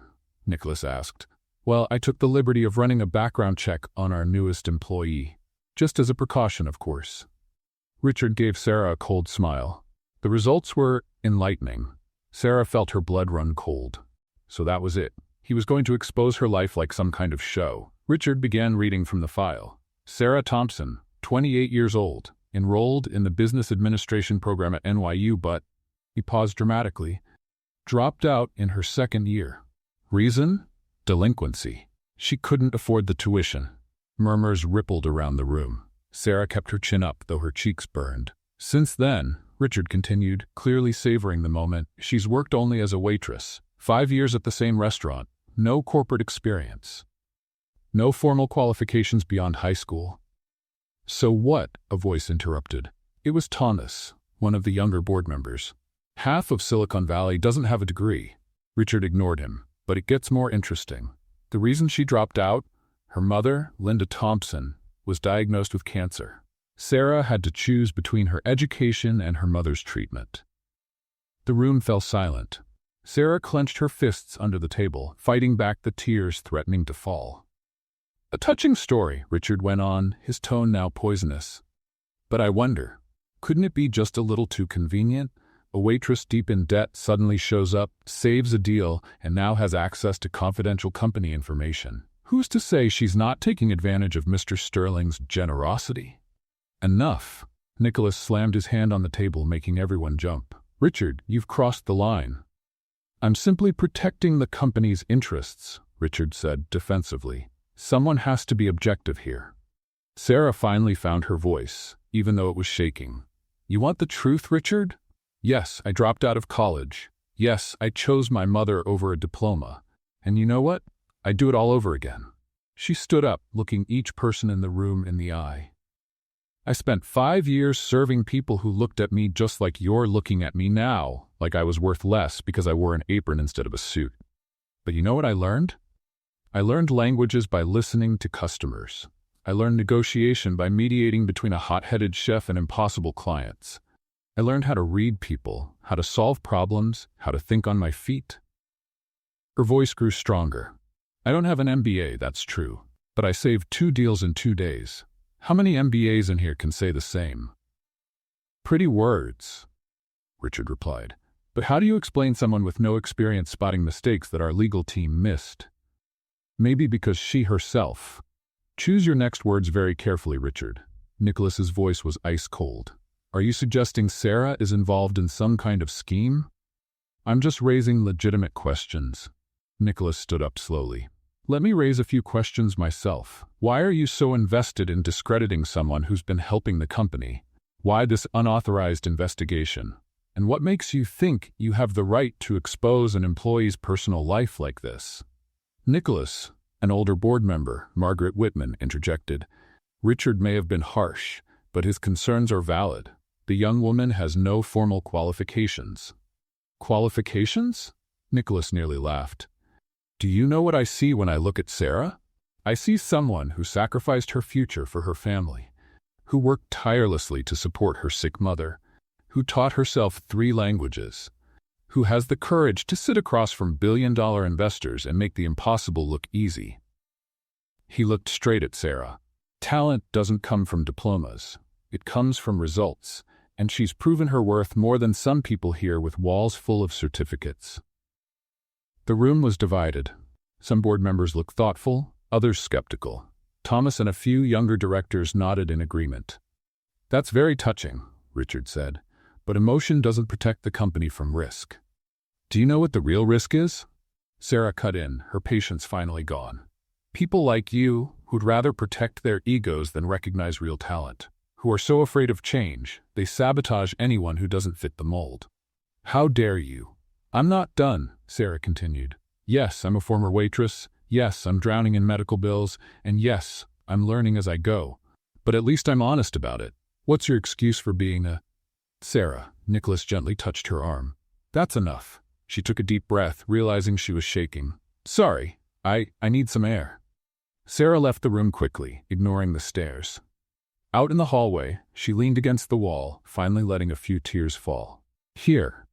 Nicholas asked. Well, I took the liberty of running a background check on our newest employee. Just as a precaution, of course. Richard gave Sarah a cold smile. The results were enlightening. Sarah felt her blood run cold. So that was it. He was going to expose her life like some kind of show. Richard began reading from the file. Sarah Thompson, 28 years old, enrolled in the business administration program at NYU, but, he paused dramatically, dropped out in her 2nd year. Reason? Delinquency. She couldn't afford the tuition. Murmurs rippled around the room. Sarah kept her chin up, though her cheeks burned. Since then, Richard continued, clearly savoring the moment, she's worked only as a waitress. 5 years at the same restaurant. No corporate experience. No formal qualifications beyond high school. So what? A voice interrupted. It was Thomas, one of the younger board members. Half of Silicon Valley doesn't have a degree. Richard ignored him, but it gets more interesting. The reason she dropped out? Her mother, Linda Thompson, was diagnosed with cancer. Sarah had to choose between her education and her mother's treatment. The room fell silent. Sarah clenched her fists under the table, fighting back the tears threatening to fall. A touching story, Richard went on, his tone now poisonous. But I wonder, couldn't it be just a little too convenient? A waitress deep in debt suddenly shows up, saves a deal, and now has access to confidential company information. Who's to say she's not taking advantage of Mr. Sterling's generosity? Enough. Nicholas slammed his hand on the table, making everyone jump. Richard, you've crossed the line. I'm simply protecting the company's interests, Richard said defensively. Someone has to be objective here. Sarah finally found her voice, even though it was shaking. You want the truth, Richard? Yes, I dropped out of college. Yes, I chose my mother over a diploma. And you know what? I'd do it all over again. She stood up, looking each person in the room in the eye. I spent 5 years serving people who looked at me just like you're looking at me now, like I was worth less because I wore an apron instead of a suit. But you know what I learned? I learned languages by listening to customers. I learned negotiation by mediating between a hot-headed chef and impossible clients. I learned how to read people, how to solve problems, how to think on my feet. Her voice grew stronger. I don't have an MBA, that's true, but I saved 2 deals in 2 days. How many MBAs in here can say the same? Pretty words, Richard replied. But how do you explain someone with no experience spotting mistakes that our legal team missed? Maybe because she herself. Choose your next words very carefully, Richard. Nicholas's voice was ice cold. Are you suggesting Sarah is involved in some kind of scheme? I'm just raising legitimate questions. Nicholas stood up slowly. Let me raise a few questions myself. Why are you so invested in discrediting someone who's been helping the company? Why this unauthorized investigation? And what makes you think you have the right to expose an employee's personal life like this? Nicholas, an older board member, Margaret Whitman, interjected. Richard may have been harsh, but his concerns are valid. The young woman has no formal qualifications. Qualifications? Nicholas nearly laughed. Do you know what I see when I look at Sarah? I see someone who sacrificed her future for her family, who worked tirelessly to support her sick mother, who taught herself 3 languages, who has the courage to sit across from billion-dollar investors and make the impossible look easy. He looked straight at Sarah. Talent doesn't come from diplomas. It comes from results, and she's proven her worth more than some people here with walls full of certificates. The room was divided. Some board members looked thoughtful, others skeptical. Thomas and a few younger directors nodded in agreement. That's very touching, Richard said, but emotion doesn't protect the company from risk. Do you know what the real risk is? Sarah cut in, her patience finally gone. People like you, who'd rather protect their egos than recognize real talent, who are so afraid of change, they sabotage anyone who doesn't fit the mold. How dare you? I'm not done, Sarah continued. Yes, I'm a former waitress. Yes, I'm drowning in medical bills. And yes, I'm learning as I go. But at least I'm honest about it. What's your excuse for being a... Sarah, Nicholas gently touched her arm. That's enough. She took a deep breath, realizing she was shaking. Sorry, I need some air. Sarah left the room quickly, ignoring the stares. Out in the hallway, she leaned against the wall, finally letting a few tears fall. Here.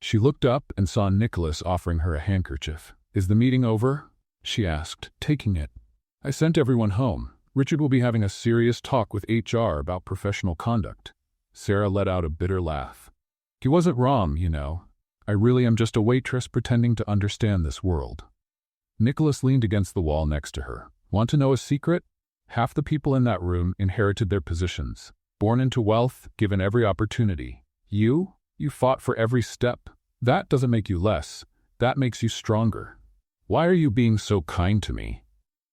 She looked up and saw Nicholas offering her a handkerchief. Is the meeting over? She asked, taking it. I sent everyone home. Richard will be having a serious talk with HR about professional conduct. Sarah let out a bitter laugh. He wasn't wrong, you know. I really am just a waitress pretending to understand this world. Nicholas leaned against the wall next to her. Want to know a secret? Half the people in that room inherited their positions. Born into wealth, given every opportunity. You fought for every step. That doesn't make you less. That makes you stronger. Why are you being so kind to me?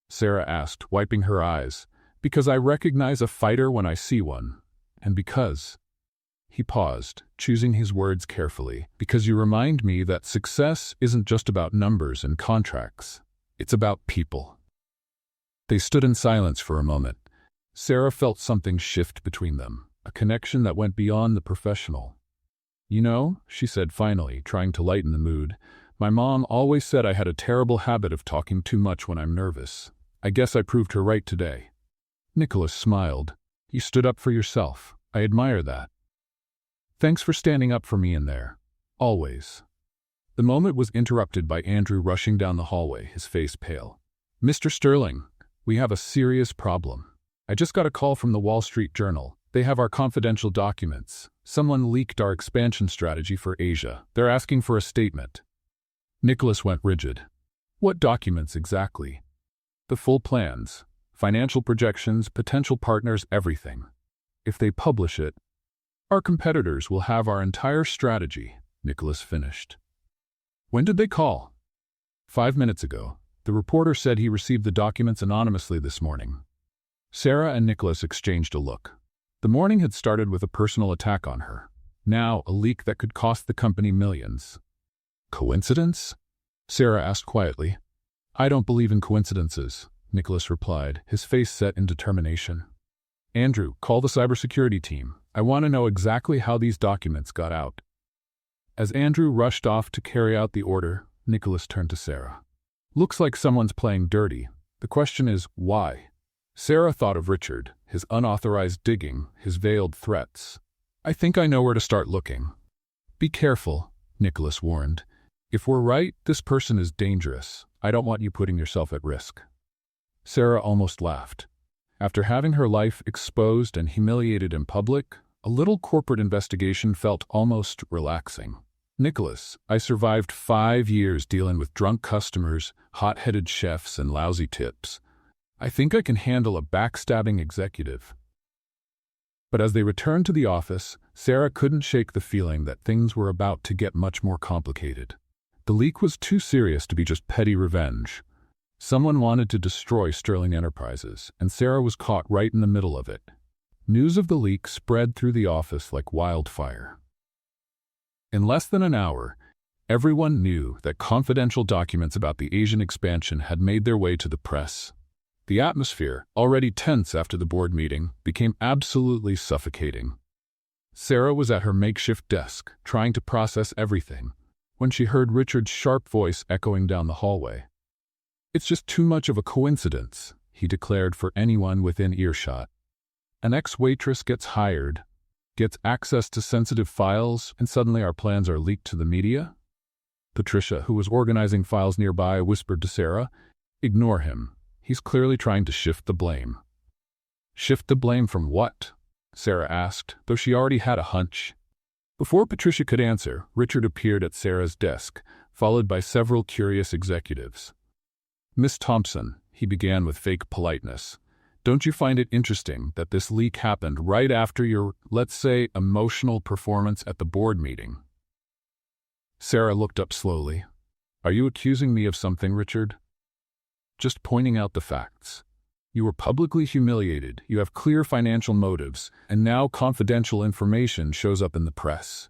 Sarah asked, wiping her eyes. Because I recognize a fighter when I see one. And because... He paused, choosing his words carefully. Because you remind me that success isn't just about numbers and contracts. It's about people. They stood in silence for a moment. Sarah felt something shift between them, a connection that went beyond the professional. You know, she said finally, trying to lighten the mood, my mom always said I had a terrible habit of talking too much when I'm nervous. I guess I proved her right today. Nicholas smiled. You stood up for yourself. I admire that. Thanks for standing up for me in there. Always. The moment was interrupted by Andrew rushing down the hallway, his face pale. Mr. Sterling, we have a serious problem. I just got a call from the Wall Street Journal. They have our confidential documents. Someone leaked our expansion strategy for Asia. They're asking for a statement. Nicholas went rigid. What documents exactly? The full plans, financial projections, potential partners, everything. If they publish it, our competitors will have our entire strategy, Nicholas finished. When did they call? 5 minutes ago. The reporter said he received the documents anonymously this morning. Sarah and Nicholas exchanged a look. The morning had started with a personal attack on her. Now, a leak that could cost the company millions. Coincidence? Sarah asked quietly. I don't believe in coincidences, Nicholas replied, his face set in determination. Andrew, call the cybersecurity team. I want to know exactly how these documents got out. As Andrew rushed off to carry out the order, Nicholas turned to Sarah. Looks like someone's playing dirty. The question is, why? Sarah thought of Richard, his unauthorized digging, his veiled threats. I think I know where to start looking. Be careful, Nicholas warned. If we're right, this person is dangerous. I don't want you putting yourself at risk. Sarah almost laughed. After having her life exposed and humiliated in public, a little corporate investigation felt almost relaxing. Nicholas, I survived 5 years dealing with drunk customers, hot-headed chefs, and lousy tips. I think I can handle a backstabbing executive. But as they returned to the office, Sarah couldn't shake the feeling that things were about to get much more complicated. The leak was too serious to be just petty revenge. Someone wanted to destroy Sterling Enterprises, and Sarah was caught right in the middle of it. News of the leak spread through the office like wildfire. In less than an hour, everyone knew that confidential documents about the Asian expansion had made their way to the press. The atmosphere, already tense after the board meeting, became absolutely suffocating. Sarah was at her makeshift desk, trying to process everything. when she heard Richard's sharp voice echoing down the hallway. "It's just too much of a coincidence," he declared for anyone within earshot. "An ex-waitress gets hired, gets access to sensitive files, and suddenly our plans are leaked to the media?" Patricia, who was organizing files nearby, whispered to Sarah, "Ignore him. He's clearly trying to shift the blame." "Shift the blame from what?" Sarah asked, though she already had a hunch. Before Patricia could answer, Richard appeared at Sarah's desk, followed by several curious executives. "Miss Thompson," he began with fake politeness, "don't you find it interesting that this leak happened right after your, let's say, emotional performance at the board meeting?" Sarah looked up slowly. "Are you accusing me of something, Richard?" "Just pointing out the facts. You were publicly humiliated, you have clear financial motives, and now confidential information shows up in the press.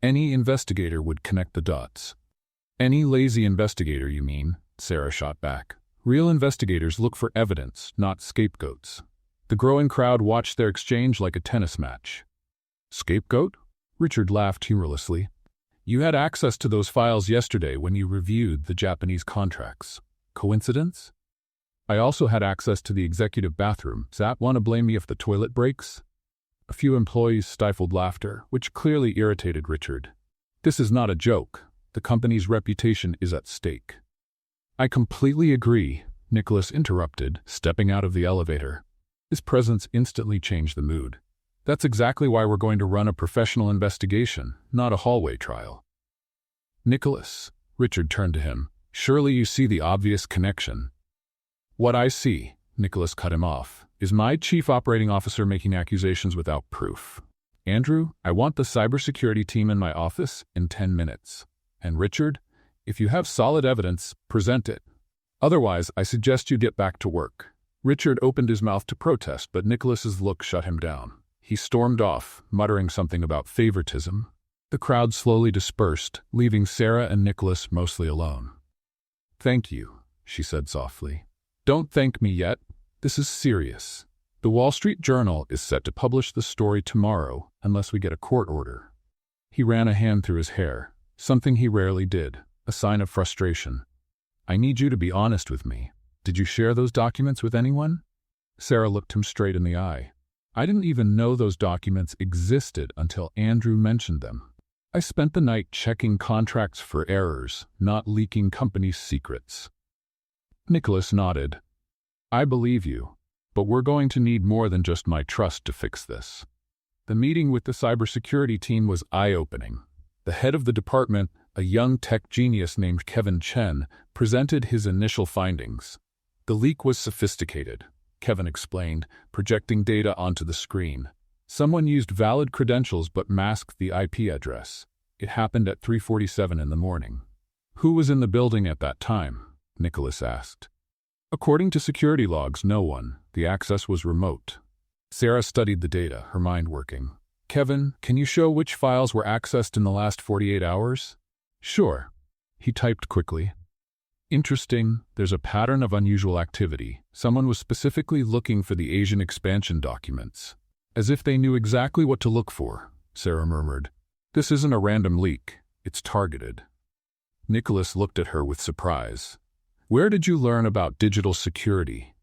Any investigator would connect the dots." "Any lazy investigator, you mean?" Sarah shot back. "Real investigators look for evidence, not scapegoats." The growing crowd watched their exchange like a tennis match. "Scapegoat?" Richard laughed humorlessly. "You had access to those files yesterday when you reviewed the Japanese contracts. Coincidence? I also had access to the executive bathroom. Does that want to blame me if the toilet breaks?" A few employees stifled laughter, which clearly irritated Richard. "This is not a joke. The company's reputation is at stake." "I completely agree," Nicholas interrupted, stepping out of the elevator. His presence instantly changed the mood. "That's exactly why we're going to run a professional investigation, not a hallway trial." "Nicholas," Richard turned to him, "surely you see the obvious connection." "What I see," Nicholas cut him off, "is my chief operating officer making accusations without proof. Andrew, I want the cybersecurity team in my office in 10 minutes. And Richard, if you have solid evidence, present it. Otherwise, I suggest you get back to work." Richard opened his mouth to protest, but Nicholas's look shut him down. He stormed off, muttering something about favoritism. The crowd slowly dispersed, leaving Sarah and Nicholas mostly alone. "Thank you," she said softly. "Don't thank me yet. This is serious. The Wall Street Journal is set to publish the story tomorrow, unless we get a court order." He ran a hand through his hair, something he rarely did, a sign of frustration. "I need you to be honest with me. Did you share those documents with anyone?" Sarah looked him straight in the eye. "I didn't even know those documents existed until Andrew mentioned them. I spent the night checking contracts for errors, not leaking company secrets." Nicholas nodded. "I believe you, but we're going to need more than just my trust to fix this." The meeting with the cybersecurity team was eye-opening. The head of the department, a young tech genius named Kevin Chen, presented his initial findings. "The leak was sophisticated," Kevin explained, projecting data onto the screen. "Someone used valid credentials but masked the IP address. It happened at 3:47 in the morning." "Who was in the building at that time?" Nicholas asked. "According to security logs, no one. The access was remote." Sarah studied the data, her mind working. "Kevin, can you show which files were accessed in the last 48 hours? "Sure." He typed quickly. "Interesting, there's a pattern of unusual activity. Someone was specifically looking for the Asian expansion documents." "As if they knew exactly what to look for," Sarah murmured. "This isn't a random leak. It's targeted." Nicholas looked at her with surprise. "Where did you learn about digital security?"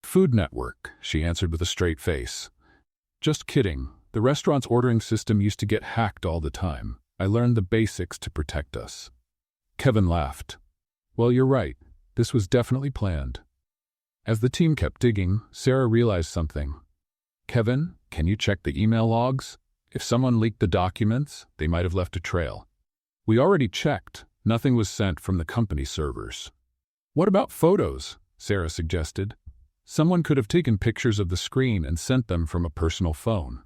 "Food Network," she answered with a straight face. "Just kidding. The restaurant's ordering system used to get hacked all the time. I learned the basics to protect us." Kevin laughed. "Well, you're right. This was definitely planned." As the team kept digging, Sarah realized something. "Kevin, can you check the email logs? If someone leaked the documents, they might have left a trail." "We already checked. Nothing was sent from the company servers." "What about photos?" Sarah suggested. "Someone could have taken pictures of the screen and sent them from a personal phone."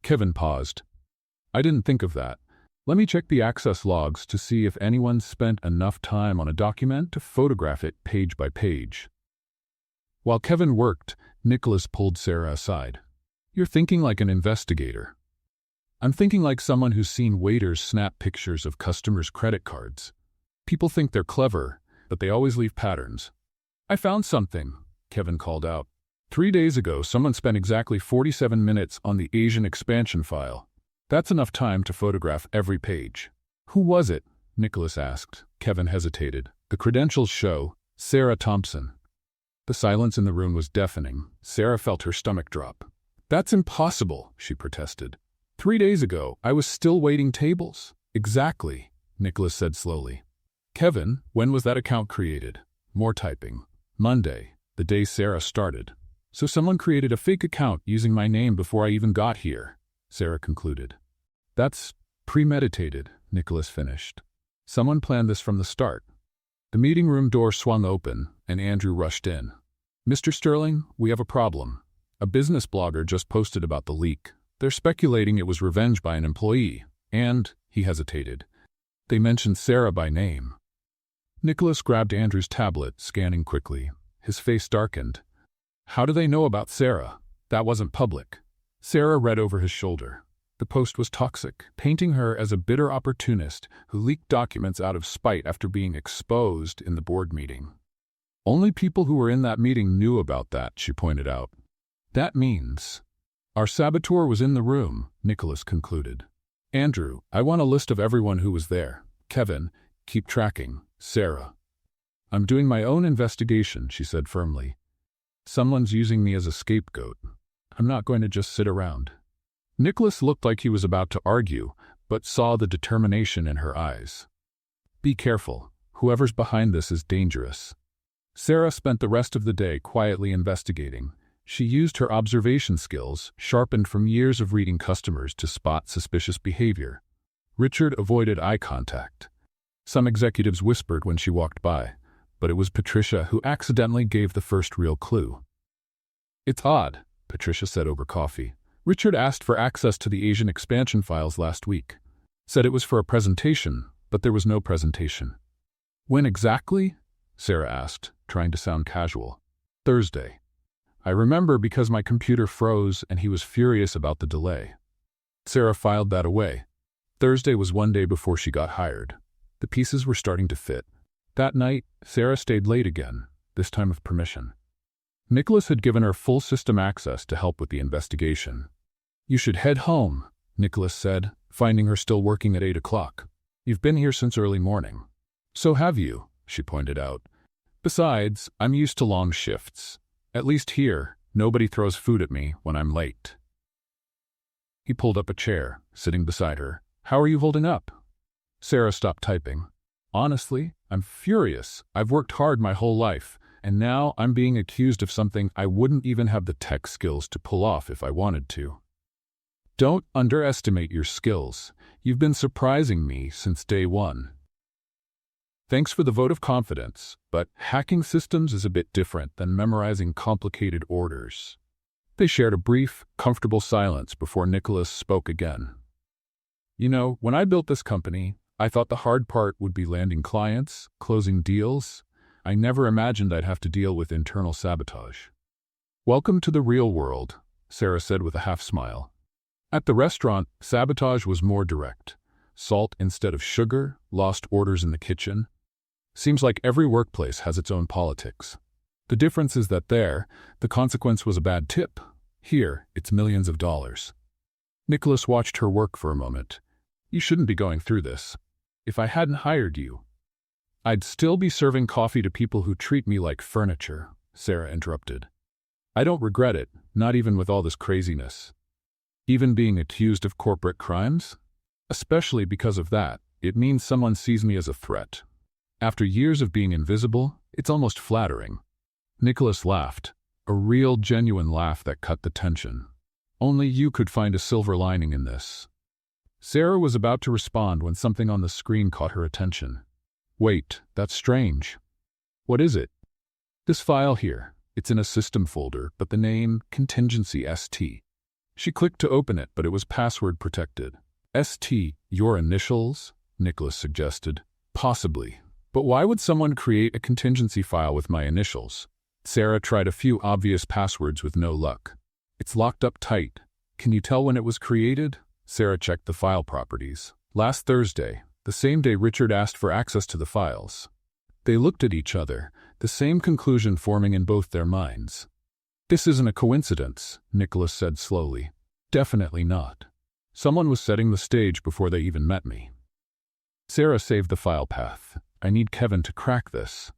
Kevin paused. "I didn't think of that. Let me check the access logs to see if anyone spent enough time on a document to photograph it page by page." While Kevin worked, Nicholas pulled Sarah aside. "You're thinking like an investigator." "I'm thinking like someone who's seen waiters snap pictures of customers' credit cards. People think they're clever, but they always leave patterns." "I found something," Kevin called out. 3 days ago, someone spent exactly 47 minutes on the Asian expansion file. That's enough time to photograph every page." "Who was it?" Nicholas asked. Kevin hesitated. The credentials show Sarah Thompson. The silence in the room was deafening. Sarah felt her stomach drop. That's impossible, she protested. 3 days ago, I was still waiting tables. Exactly, Nicholas said slowly. Kevin, when was that account created? More typing. Monday, the day Sarah started. So someone created a fake account using my name before I even got here, Sarah concluded. That's premeditated, Nicholas finished. Someone planned this from the start. The meeting room door swung open, and Andrew rushed in. Mr. Sterling, we have a problem. A business blogger just posted about the leak. They're speculating it was revenge by an employee, and, he hesitated, they mentioned Sarah by name. Nicholas grabbed Andrew's tablet, scanning quickly. His face darkened. How do they know about Sarah? That wasn't public. Sarah read over his shoulder. The post was toxic, painting her as a bitter opportunist who leaked documents out of spite after being exposed in the board meeting. Only people who were in that meeting knew about that, she pointed out. That means our saboteur was in the room, Nicholas concluded. Andrew, I want a list of everyone who was there. Kevin, keep tracking. Sarah. I'm doing my own investigation, she said firmly. Someone's using me as a scapegoat. I'm not going to just sit around. Nicholas looked like he was about to argue, but saw the determination in her eyes. Be careful. Whoever's behind this is dangerous. Sarah spent the rest of the day quietly investigating. She used her observation skills, sharpened from years of reading customers, to spot suspicious behavior. Richard avoided eye contact. Some executives whispered when she walked by, but it was Patricia who accidentally gave the first real clue. It's odd, Patricia said over coffee. Richard asked for access to the Asian expansion files last week. Said it was for a presentation, but there was no presentation. When exactly? Sarah asked, trying to sound casual. Thursday. I remember because my computer froze and he was furious about the delay. Sarah filed that away. Thursday was 1 day before she got hired. The pieces were starting to fit. That night, Sarah stayed late again, this time with permission. Nicholas had given her full system access to help with the investigation. You should head home, Nicholas said, finding her still working at 8 o'clock. You've been here since early morning. So have you, she pointed out. Besides, I'm used to long shifts. At least here, nobody throws food at me when I'm late. He pulled up a chair, sitting beside her. How are you holding up? Sarah stopped typing. Honestly, I'm furious. I've worked hard my whole life, and now I'm being accused of something I wouldn't even have the tech skills to pull off if I wanted to. Don't underestimate your skills. You've been surprising me since day one. Thanks for the vote of confidence, but hacking systems is a bit different than memorizing complicated orders. They shared a brief, comfortable silence before Nicholas spoke again. You know, when I built this company, I thought the hard part would be landing clients, closing deals. I never imagined I'd have to deal with internal sabotage. Welcome to the real world, Sarah said with a half smile. At the restaurant, sabotage was more direct. Salt instead of sugar, lost orders in the kitchen. Seems like every workplace has its own politics. The difference is that there, the consequence was a bad tip. Here, it's millions of dollars. Nicholas watched her work for a moment. You shouldn't be going through this. If I hadn't hired you, I'd still be serving coffee to people who treat me like furniture, Sarah interrupted. I don't regret it, not even with all this craziness. Even being accused of corporate crimes? Especially because of that, it means someone sees me as a threat. After years of being invisible, it's almost flattering. Nicholas laughed, a real, genuine laugh that cut the tension. Only you could find a silver lining in this. Sarah was about to respond when something on the screen caught her attention. Wait, that's strange. What is it? This file here. It's in a system folder, but the name, Contingency ST. She clicked to open it, but it was password protected. ST, your initials? Nicholas suggested. Possibly. But why would someone create a contingency file with my initials? Sarah tried a few obvious passwords with no luck. It's locked up tight. Can you tell when it was created? Sarah checked the file properties. Last Thursday, the same day Richard asked for access to the files. They looked at each other, the same conclusion forming in both their minds. This isn't a coincidence, Nicholas said slowly. Definitely not. Someone was setting the stage before they even met me. Sarah saved the file path. I need Kevin to crack this.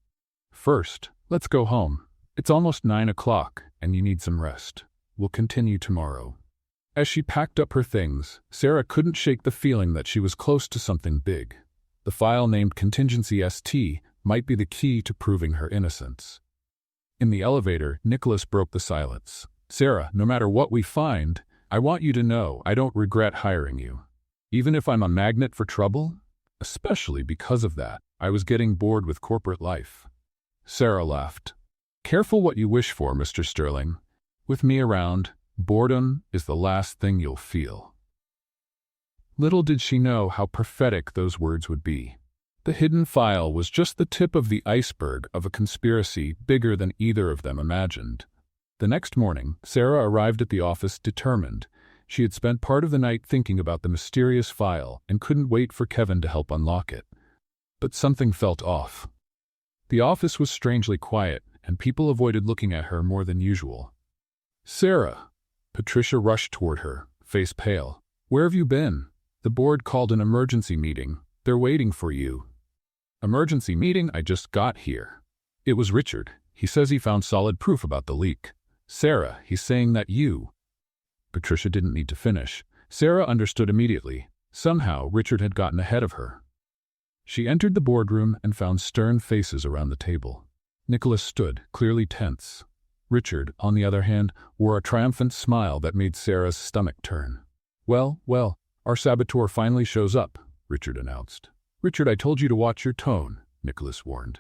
First, let's go home. It's almost 9 o'clock, and you need some rest. We'll continue tomorrow. As she packed up her things, Sarah couldn't shake the feeling that she was close to something big. The file named Contingency ST might be the key to proving her innocence. In the elevator, Nicholas broke the silence. Sarah, no matter what we find, I want you to know I don't regret hiring you. Even if I'm a magnet for trouble? Especially because of that, I was getting bored with corporate life. Sarah laughed. Careful what you wish for, Mr. Sterling. With me around, boredom is the last thing you'll feel. Little did she know how prophetic those words would be. The hidden file was just the tip of the iceberg of a conspiracy bigger than either of them imagined. The next morning, Sarah arrived at the office determined. She had spent part of the night thinking about the mysterious file and couldn't wait for Kevin to help unlock it. But something felt off. The office was strangely quiet, and people avoided looking at her more than usual. Sarah! Patricia rushed toward her, face pale. Where have you been? The board called an emergency meeting. They're waiting for you. Emergency meeting? I just got here. It was Richard. He says he found solid proof about the leak. Sarah, he's saying that you... Patricia didn't need to finish. Sarah understood immediately. Somehow, Richard had gotten ahead of her. She entered the boardroom and found stern faces around the table. Nicholas stood, clearly tense. Richard, on the other hand, wore a triumphant smile that made Sarah's stomach turn. Well, our saboteur finally shows up, Richard announced. Richard, I told you to watch your tone, Nicholas warned.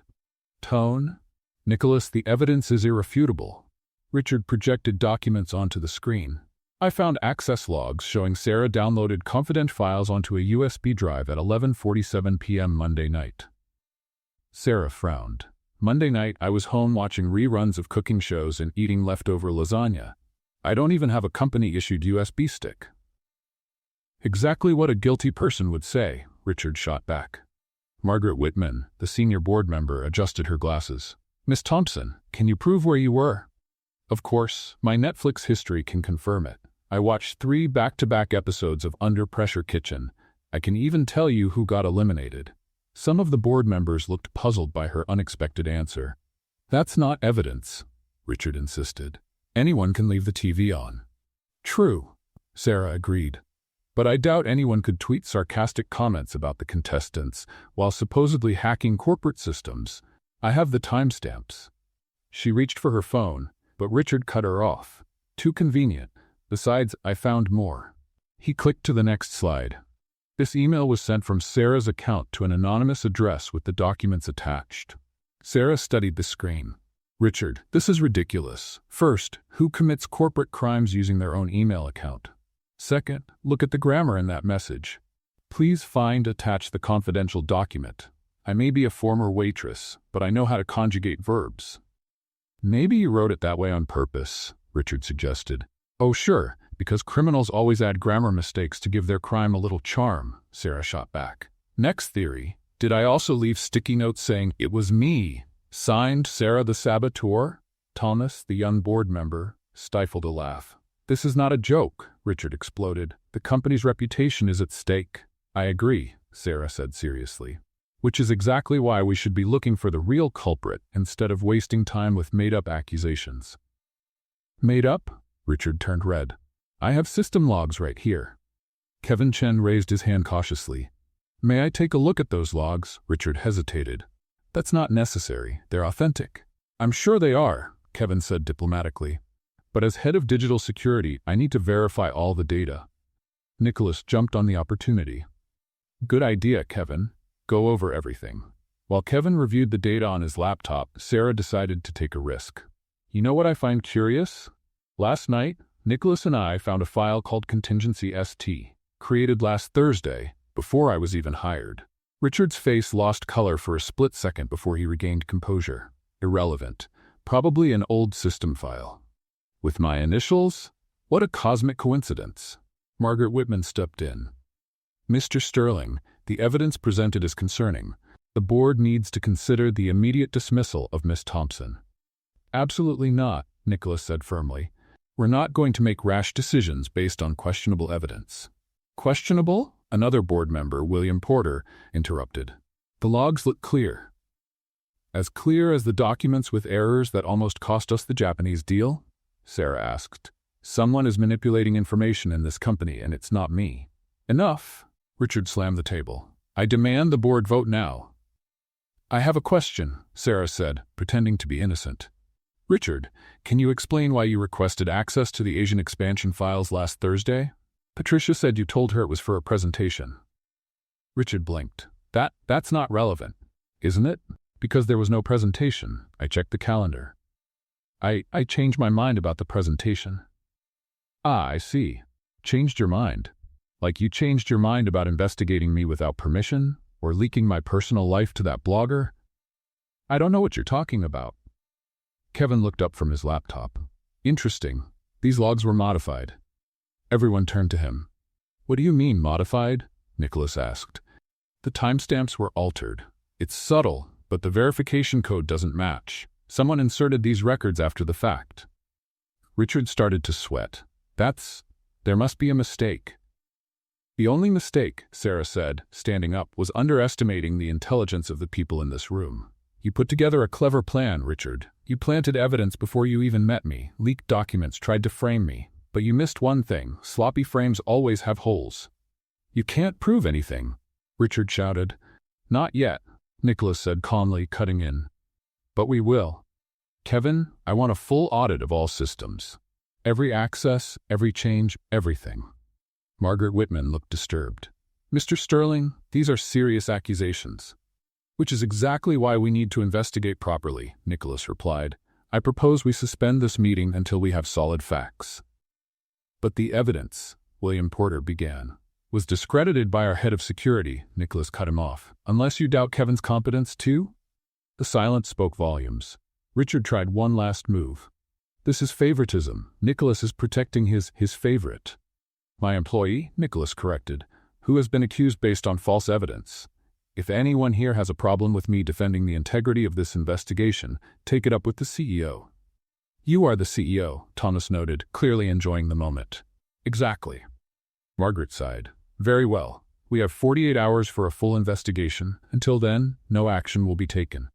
Tone? Nicholas, the evidence is irrefutable. Richard projected documents onto the screen. I found access logs showing Sarah downloaded confidential files onto a USB drive at 11:47 p.m. Monday night. Sarah frowned. Monday night, I was home watching reruns of cooking shows and eating leftover lasagna. I don't even have a company-issued USB stick. Exactly what a guilty person would say, Richard shot back. Margaret Whitman, the senior board member, adjusted her glasses. Miss Thompson, can you prove where you were? Of course, my Netflix history can confirm it. I watched 3 back-to-back episodes of Under Pressure Kitchen. I can even tell you who got eliminated. Some of the board members looked puzzled by her unexpected answer. That's not evidence, Richard insisted. Anyone can leave the TV on. True, Sarah agreed. But I doubt anyone could tweet sarcastic comments about the contestants while supposedly hacking corporate systems. I have the timestamps. She reached for her phone, but Richard cut her off. Too convenient. Besides, I found more. He clicked to the next slide. This email was sent from Sarah's account to an anonymous address with the documents attached. Sarah studied the screen. Richard, this is ridiculous. First, who commits corporate crimes using their own email account? Second, look at the grammar in that message. Please find attach the confidential document. I may be a former waitress, but I know how to conjugate verbs. Maybe you wrote it that way on purpose, Richard suggested. Oh sure, because criminals always add grammar mistakes to give their crime a little charm, Sarah shot back. Next theory, did I also leave sticky notes saying, it was me? Signed, Sarah the Saboteur? Thomas, the young board member, stifled a laugh. This is not a joke, Richard exploded. The company's reputation is at stake. I agree, Sarah said seriously. Which is exactly why we should be looking for the real culprit instead of wasting time with made-up accusations. Made up? Richard turned red. I have system logs right here. Kevin Chen raised his hand cautiously. May I take a look at those logs? Richard hesitated. That's not necessary. They're authentic. I'm sure they are, Kevin said diplomatically. But as head of digital security, I need to verify all the data. Nicholas jumped on the opportunity. Good idea, Kevin. Go over everything. While Kevin reviewed the data on his laptop, Sarah decided to take a risk. You know what I find curious? Last night, Nicholas and I found a file called Contingency ST, created last Thursday, before I was even hired. Richard's face lost color for a split second before he regained composure. Irrelevant. Probably an old system file. With my initials? What a cosmic coincidence. Margaret Whitman stepped in. Mr. Sterling, the evidence presented is concerning. The board needs to consider the immediate dismissal of Miss Thompson. Absolutely not, Nicholas said firmly. We're not going to make rash decisions based on questionable evidence. Questionable? Another board member, William Porter, interrupted. The logs look clear. As clear as the documents with errors that almost cost us the Japanese deal? Sarah asked. Someone is manipulating information in this company, and it's not me. Enough! Richard slammed the table. I demand the board vote now. I have a question, Sarah said, pretending to be innocent. Richard, can you explain why you requested access to the Asian expansion files last Thursday? Patricia said you told her it was for a presentation. Richard blinked. That's not relevant, isn't it? Because there was no presentation. I checked the calendar. I changed my mind about the presentation. Ah, I see. Changed your mind. Like you changed your mind about investigating me without permission, or leaking my personal life to that blogger? I don't know what you're talking about. Kevin looked up from his laptop. Interesting. These logs were modified. Everyone turned to him. What do you mean, modified? Nicholas asked. The timestamps were altered. It's subtle, but the verification code doesn't match. Someone inserted these records after the fact. Richard started to sweat. There must be a mistake. The only mistake, Sarah said, standing up, was underestimating the intelligence of the people in this room. You put together a clever plan, Richard. You planted evidence before you even met me, leaked documents, tried to frame me. But you missed one thing. Sloppy frames always have holes. You can't prove anything, Richard shouted. Not yet, Nicholas said calmly, cutting in. But we will. Kevin, I want a full audit of all systems. Every access, every change, everything. Margaret Whitman looked disturbed. Mr. Sterling, these are serious accusations. Which is exactly why we need to investigate properly, Nicholas replied. I propose we suspend this meeting until we have solid facts. But the evidence, William Porter began, was discredited by our head of security, Nicholas cut him off. Unless you doubt Kevin's competence too? The silence spoke volumes. Richard tried one last move. This is favoritism. Nicholas is protecting his favorite. My employee, Nicholas corrected, who has been accused based on false evidence. If anyone here has a problem with me defending the integrity of this investigation, take it up with the CEO. You are the CEO, Thomas noted, clearly enjoying the moment. Exactly. Margaret sighed. Very well. We have 48 hours for a full investigation. Until then, no action will be taken.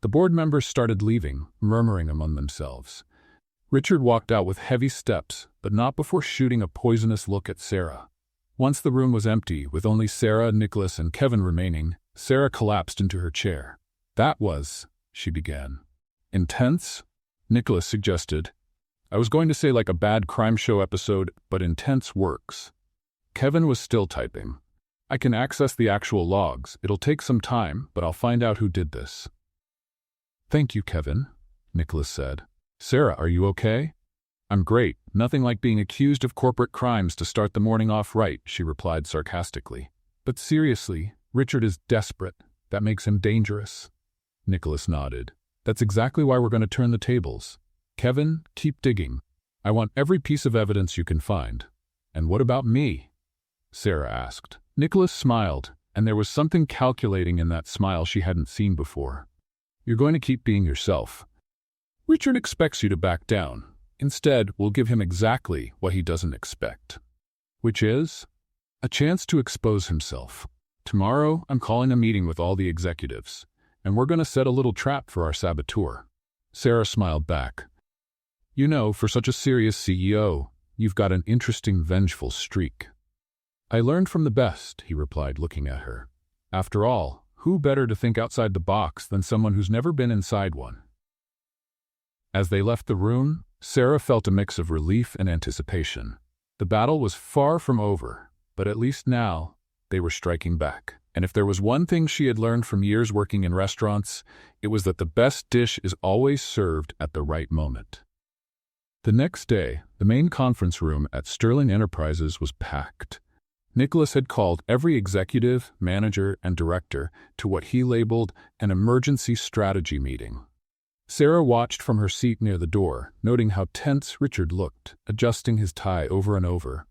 The board members started leaving, murmuring among themselves. Richard walked out with heavy steps, but not before shooting a poisonous look at Sarah. Once the room was empty, with only Sarah, Nicholas, and Kevin remaining, Sarah collapsed into her chair. That was, she began. Intense? Nicholas suggested. I was going to say like a bad crime show episode, but intense works. Kevin was still typing. I can access the actual logs. It'll take some time, but I'll find out who did this. Thank you, Kevin, Nicholas said. Sarah, are you okay? I'm great. Nothing like being accused of corporate crimes to start the morning off right, she replied sarcastically. But seriously, Richard is desperate. That makes him dangerous. Nicholas nodded. That's exactly why we're going to turn the tables. Kevin, keep digging. I want every piece of evidence you can find. And what about me? Sarah asked. Nicholas smiled, and there was something calculating in that smile she hadn't seen before. You're going to keep being yourself. Richard expects you to back down. Instead, we'll give him exactly what he doesn't expect. Which is? A chance to expose himself. Tomorrow, I'm calling a meeting with all the executives, and we're going to set a little trap for our saboteur. Sarah smiled back. You know, for such a serious CEO, you've got an interesting vengeful streak. I learned from the best, he replied, looking at her. After all, who better to think outside the box than someone who's never been inside one? As they left the room, Sarah felt a mix of relief and anticipation. The battle was far from over, but at least now, they were striking back. And if there was one thing she had learned from years working in restaurants, it was that the best dish is always served at the right moment. The next day, the main conference room at Sterling Enterprises was packed. Nicholas had called every executive, manager, and director to what he labeled an emergency strategy meeting. Sarah watched from her seat near the door, noting how tense Richard looked, adjusting his tie over and over.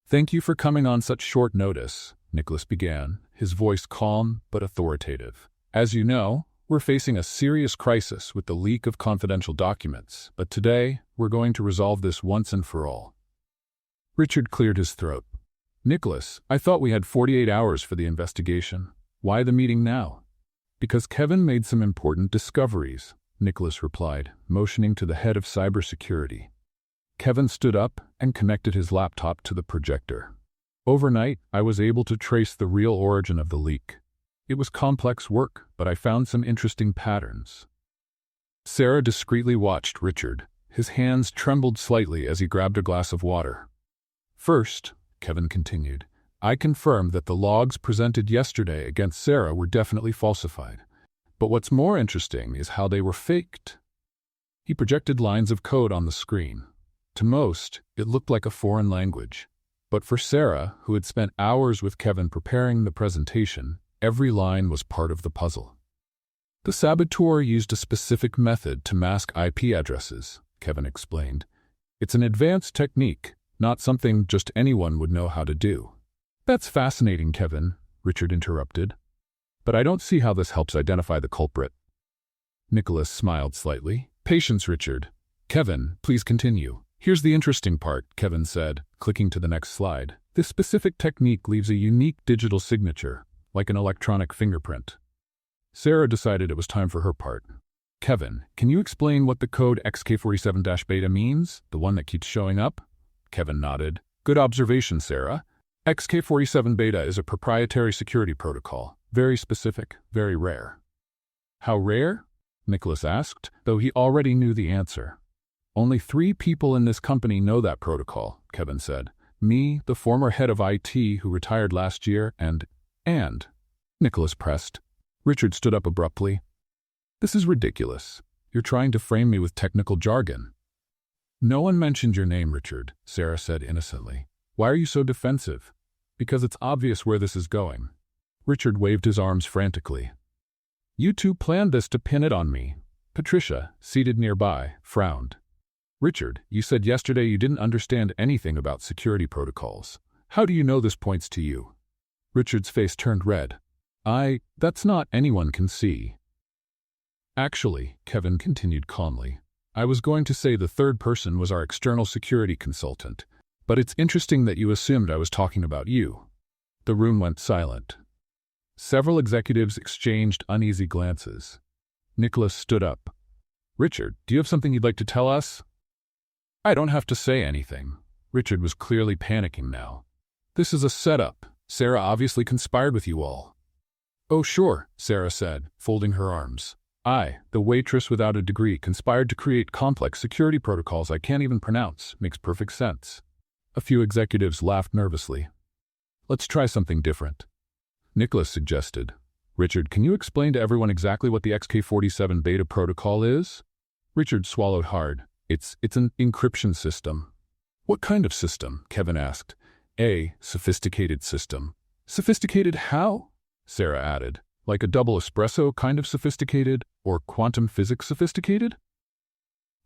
Thank you for coming on such short notice, Nicholas began, his voice calm but authoritative. As you know, we're facing a serious crisis with the leak of confidential documents, but today we're going to resolve this once and for all. Richard cleared his throat. Nicholas, I thought we had 48 hours for the investigation. Why the meeting now? Because Kevin made some important discoveries, Nicholas replied, motioning to the head of cybersecurity. Kevin stood up and connected his laptop to the projector. Overnight, I was able to trace the real origin of the leak. It was complex work, but I found some interesting patterns. Sarah discreetly watched Richard. His hands trembled slightly as he grabbed a glass of water. First, Kevin continued, I confirmed that the logs presented yesterday against Sarah were definitely falsified. But what's more interesting is how they were faked. He projected lines of code on the screen. To most, it looked like a foreign language. But for Sarah, who had spent hours with Kevin preparing the presentation, every line was part of the puzzle. The saboteur used a specific method to mask IP addresses, Kevin explained. It's an advanced technique, not something just anyone would know how to do. That's fascinating, Kevin, Richard interrupted. But I don't see how this helps identify the culprit. Nicholas smiled slightly. Patience, Richard. Kevin, please continue. Here's the interesting part, Kevin said, clicking to the next slide. This specific technique leaves a unique digital signature, like an electronic fingerprint. Sarah decided it was time for her part. Kevin, can you explain what the code XK47-beta means, the one that keeps showing up? Kevin nodded. Good observation, Sarah. XK47-beta is a proprietary security protocol. Very specific, very rare. How rare? Nicholas asked, though he already knew the answer. Only 3 people in this company know that protocol, Kevin said. Me, the former head of IT who retired last year, and Nicholas pressed. Richard stood up abruptly. This is ridiculous. You're trying to frame me with technical jargon. No one mentioned your name, Richard, Sarah said innocently. Why are you so defensive? Because it's obvious where this is going. Richard waved his arms frantically. You two planned this to pin it on me. Patricia, seated nearby, frowned. Richard, you said yesterday you didn't understand anything about security protocols. How do you know this points to you? Richard's face turned red. That's not anyone can see. Actually, Kevin continued calmly, I was going to say the third person was our external security consultant, but it's interesting that you assumed I was talking about you. The room went silent. Several executives exchanged uneasy glances. Nicholas stood up. Richard, do you have something you'd like to tell us? I don't have to say anything. Richard was clearly panicking now. This is a setup. Sarah obviously conspired with you all. Oh sure, Sarah said, folding her arms. I, the waitress without a degree, conspired to create complex security protocols I can't even pronounce. Makes perfect sense. A few executives laughed nervously. Let's try something different. Nicholas suggested. Richard, can you explain to everyone exactly what the XK47 beta protocol is? Richard swallowed hard. It's an encryption system. What kind of system? Kevin asked. A sophisticated system. Sophisticated how? Sarah added. Like a double espresso kind of sophisticated, or quantum physics sophisticated?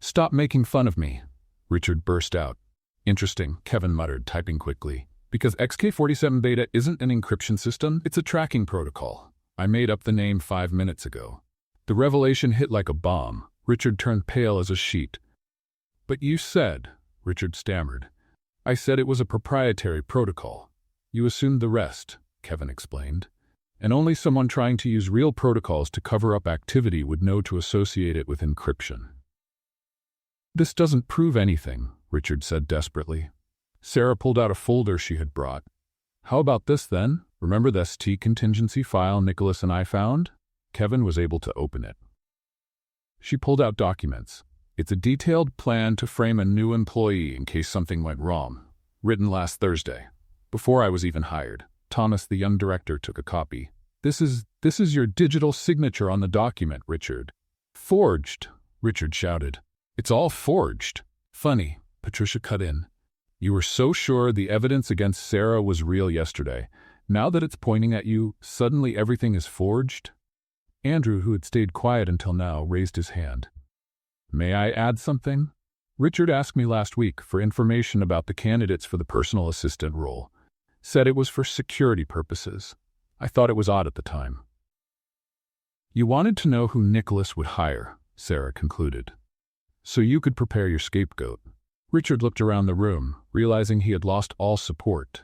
Stop making fun of me, Richard burst out. Interesting, Kevin muttered, typing quickly. Because XK47 beta isn't an encryption system, it's a tracking protocol. I made up the name 5 minutes ago. The revelation hit like a bomb. Richard turned pale as a sheet. But you said, Richard stammered. I said it was a proprietary protocol. You assumed the rest, Kevin explained. And only someone trying to use real protocols to cover up activity would know to associate it with encryption. This doesn't prove anything, Richard said desperately. Sarah pulled out a folder she had brought. How about this then? Remember the ST contingency file Nicholas and I found? Kevin was able to open it. She pulled out documents. It's a detailed plan to frame a new employee in case something went wrong. Written last Thursday, before I was even hired. Thomas, the young director, took a copy. This is your digital signature on the document, Richard. Forged, Richard shouted. It's all forged. Funny, Patricia cut in. You were so sure the evidence against Sarah was real yesterday. Now that it's pointing at you, suddenly everything is forged? Andrew, who had stayed quiet until now, raised his hand. May I add something? Richard asked me last week for information about the candidates for the personal assistant role. Said it was for security purposes. I thought it was odd at the time. You wanted to know who Nicholas would hire, Sarah concluded. So you could prepare your scapegoat. Richard looked around the room, realizing he had lost all support.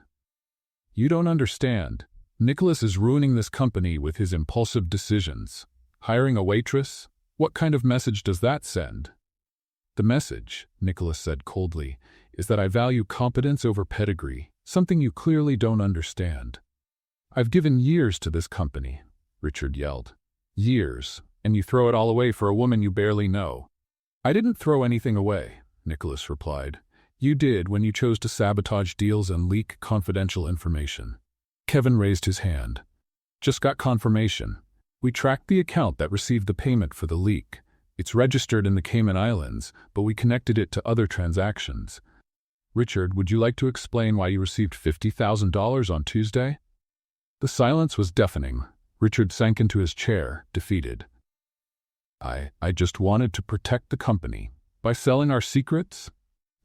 You don't understand. Nicholas is ruining this company with his impulsive decisions. Hiring a waitress? What kind of message does that send? The message, Nicholas said coldly, is that I value competence over pedigree, something you clearly don't understand. I've given years to this company, Richard yelled. Years, and you throw it all away for a woman you barely know. I didn't throw anything away, Nicholas replied. You did when you chose to sabotage deals and leak confidential information. Kevin raised his hand. Just got confirmation. We tracked the account that received the payment for the leak. It's registered in the Cayman Islands, but we connected it to other transactions. Richard, would you like to explain why you received $50,000 on Tuesday? The silence was deafening. Richard sank into his chair, defeated. I just wanted to protect the company. By selling our secrets?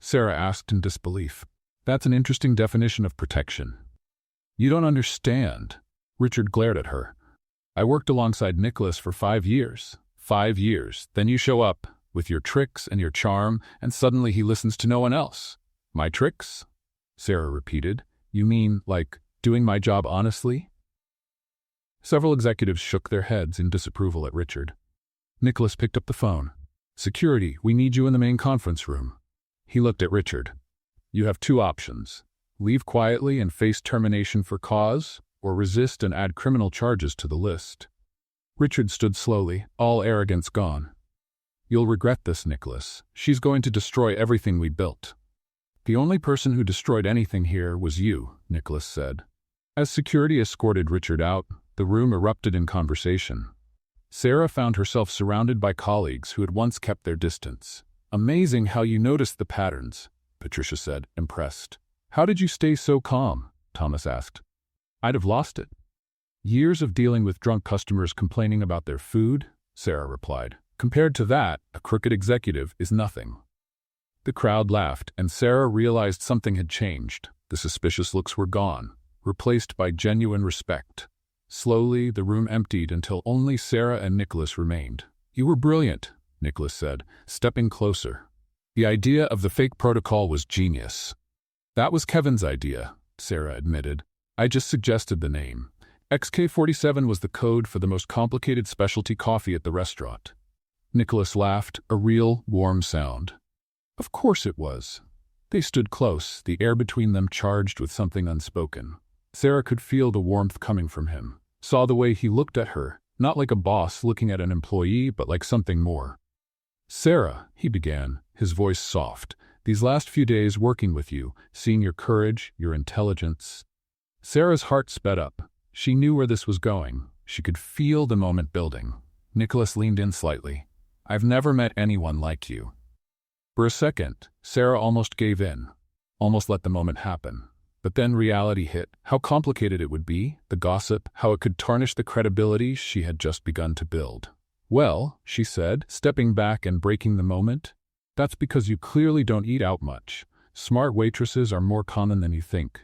Sarah asked in disbelief. That's an interesting definition of protection. You don't understand. Richard glared at her. I worked alongside Nicholas for 5 years. 5 years. Then you show up, with your tricks and your charm, and suddenly he listens to no one else. My tricks? Sarah repeated. You mean, like, doing my job honestly? Several executives shook their heads in disapproval at Richard. Nicholas picked up the phone. Security, we need you in the main conference room. He looked at Richard. You have 2 options. Leave quietly and face termination for cause, or resist and add criminal charges to the list. Richard stood slowly, all arrogance gone. You'll regret this, Nicholas. She's going to destroy everything we built. The only person who destroyed anything here was you, Nicholas said. As security escorted Richard out, the room erupted in conversation. Sarah found herself surrounded by colleagues who had once kept their distance. Amazing how you noticed the patterns, Patricia said, impressed. How did you stay so calm? Thomas asked. I'd have lost it. Years of dealing with drunk customers complaining about their food, Sarah replied. Compared to that, a crooked executive is nothing. The crowd laughed, and Sarah realized something had changed. The suspicious looks were gone, replaced by genuine respect. Slowly, the room emptied until only Sarah and Nicholas remained. You were brilliant, Nicholas said, stepping closer. The idea of the fake protocol was genius. That was Kevin's idea, Sarah admitted. I just suggested the name. XK47 was the code for the most complicated specialty coffee at the restaurant. Nicholas laughed, a real, warm sound. Of course it was. They stood close, the air between them charged with something unspoken. Sarah could feel the warmth coming from him, saw the way he looked at her, not like a boss looking at an employee, but like something more. Sarah, he began, his voice soft, these last few days working with you, seeing your courage, your intelligence. Sarah's heart sped up. She knew where this was going. She could feel the moment building. Nicholas leaned in slightly. I've never met anyone like you. For a second, Sarah almost gave in, almost let the moment happen. But then reality hit. How complicated it would be, the gossip, how it could tarnish the credibility she had just begun to build. Well, she said, stepping back and breaking the moment, that's because you clearly don't eat out much. Smart waitresses are more common than you think.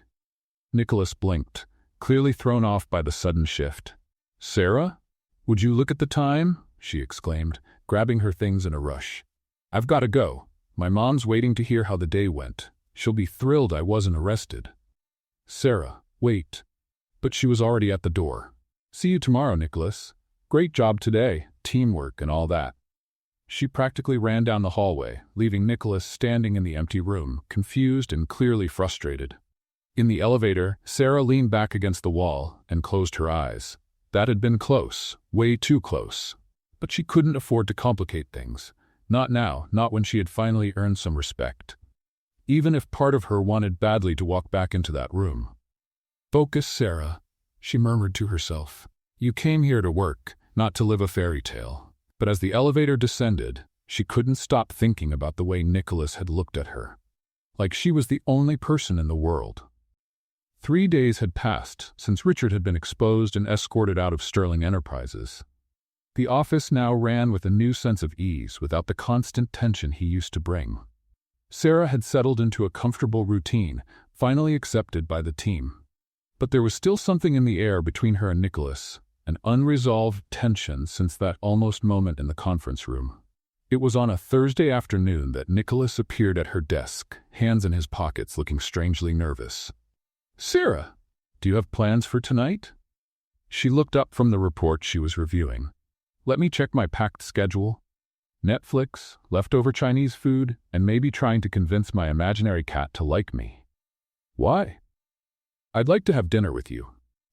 Nicholas blinked, clearly thrown off by the sudden shift. Sarah? Would you look at the time? She exclaimed, grabbing her things in a rush. I've got to go. My mom's waiting to hear how the day went. She'll be thrilled I wasn't arrested. Sarah, wait. But she was already at the door. See you tomorrow, Nicholas. Great job today, teamwork and all that. She practically ran down the hallway, leaving Nicholas standing in the empty room, confused and clearly frustrated. In the elevator, Sarah leaned back against the wall and closed her eyes. That had been close, way too close. But she couldn't afford to complicate things. Not now, not when she had finally earned some respect. Even if part of her wanted badly to walk back into that room. Focus, Sarah, she murmured to herself. You came here to work, not to live a fairy tale. But as the elevator descended, she couldn't stop thinking about the way Nicholas had looked at her. Like she was the only person in the world. 3 days had passed since Richard had been exposed and escorted out of Sterling Enterprises. The office now ran with a new sense of ease without the constant tension he used to bring. Sarah had settled into a comfortable routine, finally accepted by the team. But there was still something in the air between her and Nicholas, an unresolved tension since that almost moment in the conference room. It was on a Thursday afternoon that Nicholas appeared at her desk, hands in his pockets, looking strangely nervous. Sarah! Do you have plans for tonight? She looked up from the report she was reviewing. Let me check my packed schedule. Netflix, leftover Chinese food, and maybe trying to convince my imaginary cat to like me. Why? I'd like to have dinner with you.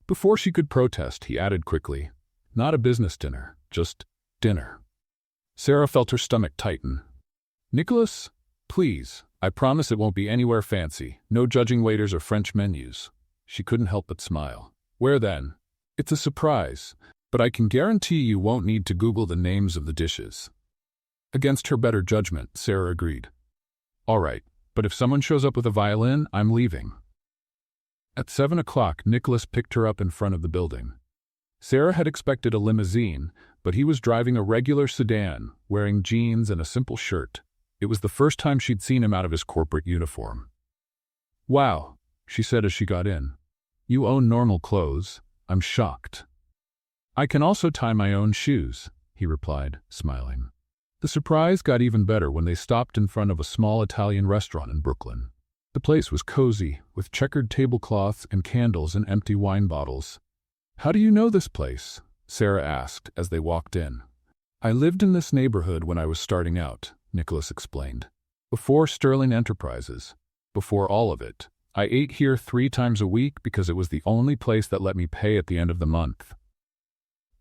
Before she could protest, he added quickly, not a business dinner, just dinner. Sarah felt her stomach tighten. Nicholas, please, I promise it won't be anywhere fancy, no judging waiters or French menus. She couldn't help but smile. Where then? It's a surprise, but I can guarantee you won't need to Google the names of the dishes. Against her better judgment, Sarah agreed. All right, but if someone shows up with a violin, I'm leaving. At 7 o'clock, Nicholas picked her up in front of the building. Sarah had expected a limousine, but he was driving a regular sedan, wearing jeans and a simple shirt. It was the first time she'd seen him out of his corporate uniform. Wow, she said as she got in. You own normal clothes. I'm shocked. I can also tie my own shoes, he replied, smiling. The surprise got even better when they stopped in front of a small Italian restaurant in Brooklyn. The place was cozy, with checkered tablecloths and candles and empty wine bottles. How do you know this place? Sarah asked as they walked in. I lived in this neighborhood when I was starting out, Nicholas explained. Before Sterling Enterprises. Before all of it. I ate here 3 times a week because it was the only place that let me pay at the end of the month.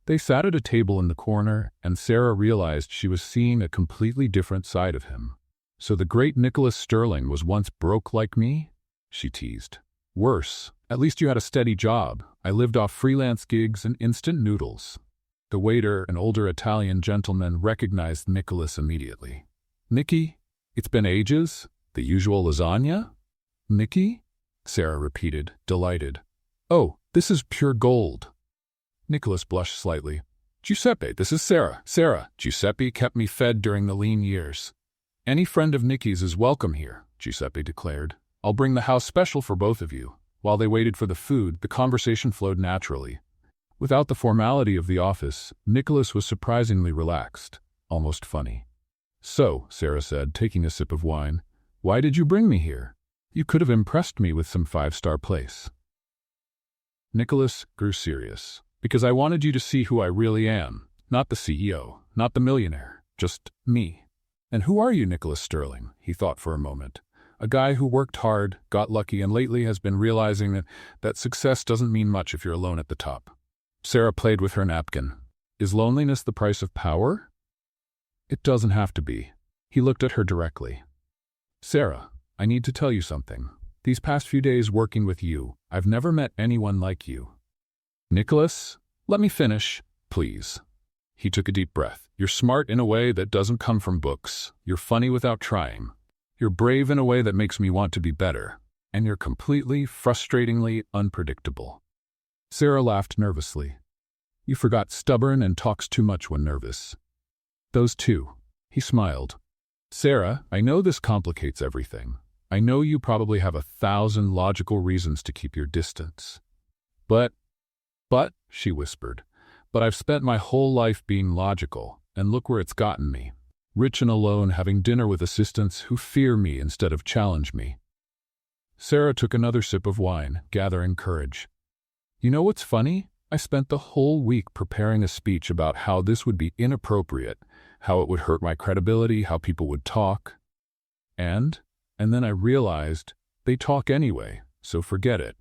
They sat at a table in the corner, and Sarah realized she was seeing a completely different side of him. So the great Nicholas Sterling was once broke like me? She teased. Worse, at least you had a steady job. I lived off freelance gigs and instant noodles. The waiter, an older Italian gentleman, recognized Nicholas immediately. Nicky? It's been ages? The usual lasagna? Nicky? Sarah repeated, delighted. Oh, this is pure gold. Nicholas blushed slightly. Giuseppe, this is Sarah. Sarah, Giuseppe kept me fed during the lean years. Any friend of Nicky's is welcome here, Giuseppe declared. I'll bring the house special for both of you. While they waited for the food, the conversation flowed naturally. Without the formality of the office, Nicholas was surprisingly relaxed, almost funny. So, Sarah said, taking a sip of wine, why did you bring me here? You could have impressed me with some 5-star place. Nicholas grew serious. Because I wanted you to see who I really am. Not the CEO, not the millionaire, just me. And who are you, Nicholas Sterling? He thought for a moment. A guy who worked hard, got lucky, and lately has been realizing that success doesn't mean much if you're alone at the top. Sarah played with her napkin. Is loneliness the price of power? It doesn't have to be. He looked at her directly. Sarah, I need to tell you something. These past few days working with you, I've never met anyone like you. Nicholas, let me finish, please. He took a deep breath. You're smart in a way that doesn't come from books. You're funny without trying. You're brave in a way that makes me want to be better. And you're completely, frustratingly unpredictable. Sarah laughed nervously. You forgot stubborn and talks too much when nervous. Those two. He smiled. Sarah, I know this complicates everything. I know you probably have 1,000 logical reasons to keep your distance. But, she whispered, but I've spent my whole life being logical, and look where it's gotten me. Rich and alone, having dinner with assistants who fear me instead of challenge me. Sarah took another sip of wine, gathering courage. You know what's funny? I spent the whole week preparing a speech about how this would be inappropriate, how it would hurt my credibility, how people would talk. And then I realized, they talk anyway, so forget it.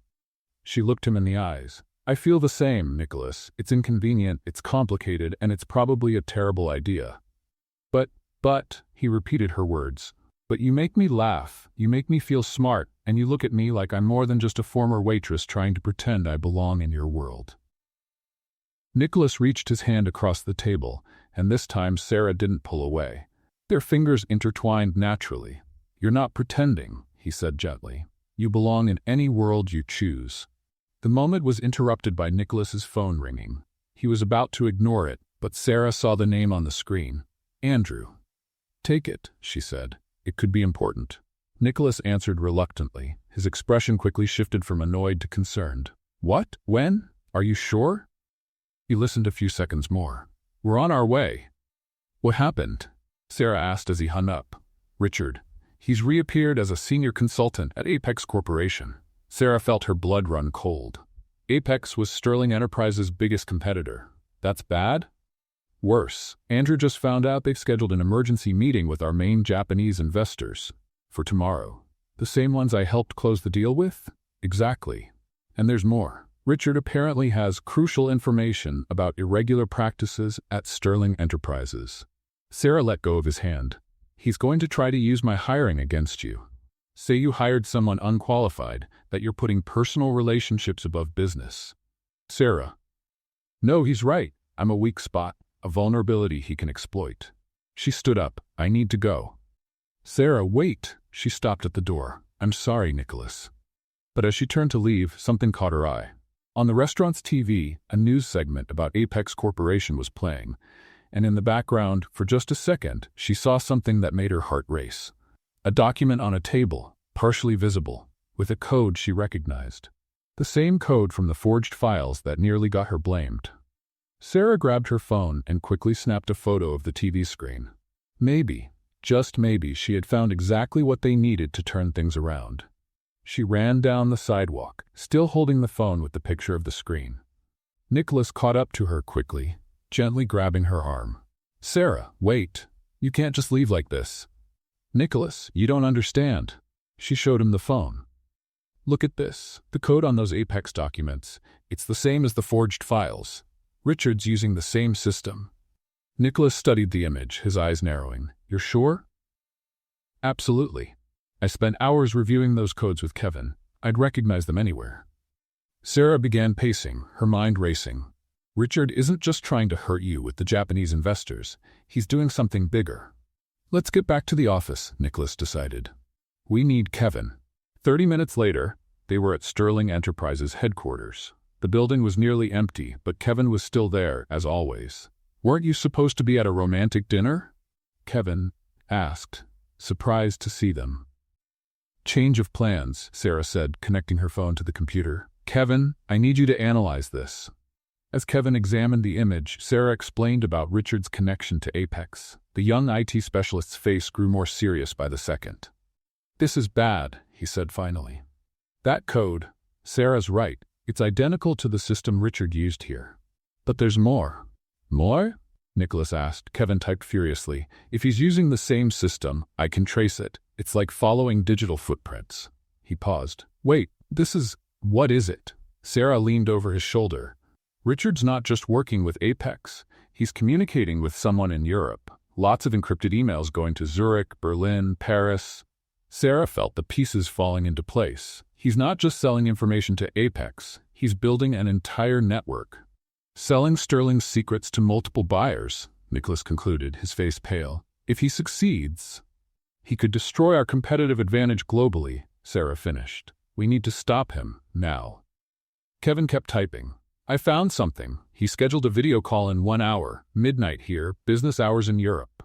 She looked him in the eyes. I feel the same, Nicholas. It's inconvenient, it's complicated, and it's probably a terrible idea. But, he repeated her words, but you make me laugh, you make me feel smart, and you look at me like I'm more than just a former waitress trying to pretend I belong in your world. Nicholas reached his hand across the table, and this time Sarah didn't pull away. Their fingers intertwined naturally. You're not pretending, he said gently. You belong in any world you choose. The moment was interrupted by Nicholas's phone ringing. He was about to ignore it, but Sarah saw the name on the screen. Andrew. Take it, she said. It could be important. Nicholas answered reluctantly. His expression quickly shifted from annoyed to concerned. What? When? Are you sure? He listened a few seconds more. We're on our way. What happened? Sarah asked as he hung up. Richard. He's reappeared as a senior consultant at Apex Corporation. Sarah felt her blood run cold. Apex was Sterling Enterprises' biggest competitor. That's bad? Worse, Andrew just found out they've scheduled an emergency meeting with our main Japanese investors for tomorrow. The same ones I helped close the deal with? Exactly. And there's more. Richard apparently has crucial information about irregular practices at Sterling Enterprises. Sarah let go of his hand. He's going to try to use my hiring against you. Say you hired someone unqualified, that you're putting personal relationships above business. Sarah. No, he's right. I'm a weak spot, a vulnerability he can exploit. She stood up. I need to go. Sarah, wait. She stopped at the door. I'm sorry, Nicholas. But as she turned to leave, something caught her eye. On the restaurant's TV, a news segment about Apex Corporation was playing, and in the background, for just a second, she saw something that made her heart race. A document on a table, partially visible, with a code she recognized. The same code from the forged files that nearly got her blamed. Sarah grabbed her phone and quickly snapped a photo of the TV screen. Maybe, just maybe, she had found exactly what they needed to turn things around. She ran down the sidewalk, still holding the phone with the picture of the screen. Nicholas caught up to her quickly, gently grabbing her arm. Sarah, wait. You can't just leave like this. Nicholas, you don't understand. She showed him the phone. Look at this. The code on those Apex documents. It's the same as the forged files. Richard's using the same system. Nicholas studied the image, his eyes narrowing. You're sure? Absolutely. I spent hours reviewing those codes with Kevin. I'd recognize them anywhere. Sarah began pacing, her mind racing. Richard isn't just trying to hurt you with the Japanese investors. He's doing something bigger. Let's get back to the office, Nicholas decided. We need Kevin. 30 minutes later, they were at Sterling Enterprises headquarters. The building was nearly empty, but Kevin was still there, as always. Weren't you supposed to be at a romantic dinner? Kevin asked, surprised to see them. Change of plans, Sarah said, connecting her phone to the computer. Kevin, I need you to analyze this. As Kevin examined the image, Sarah explained about Richard's connection to Apex. The young IT specialist's face grew more serious by the second. This is bad, he said finally. That code, Sarah's right, it's identical to the system Richard used here. But there's more. More? Nicholas asked. Kevin typed furiously. If he's using the same system, I can trace it. It's like following digital footprints. He paused. Wait, what is it? Sarah leaned over his shoulder. Richard's not just working with Apex. He's communicating with someone in Europe. Lots of encrypted emails going to Zurich, Berlin, Paris. Sarah felt the pieces falling into place. He's not just selling information to Apex. He's building an entire network. Selling Sterling's secrets to multiple buyers, Nicholas concluded, his face pale. If he succeeds, he could destroy our competitive advantage globally, Sarah finished. We need to stop him, now. Kevin kept typing. I found something. He scheduled a video call in 1 hour, midnight here, business hours in Europe.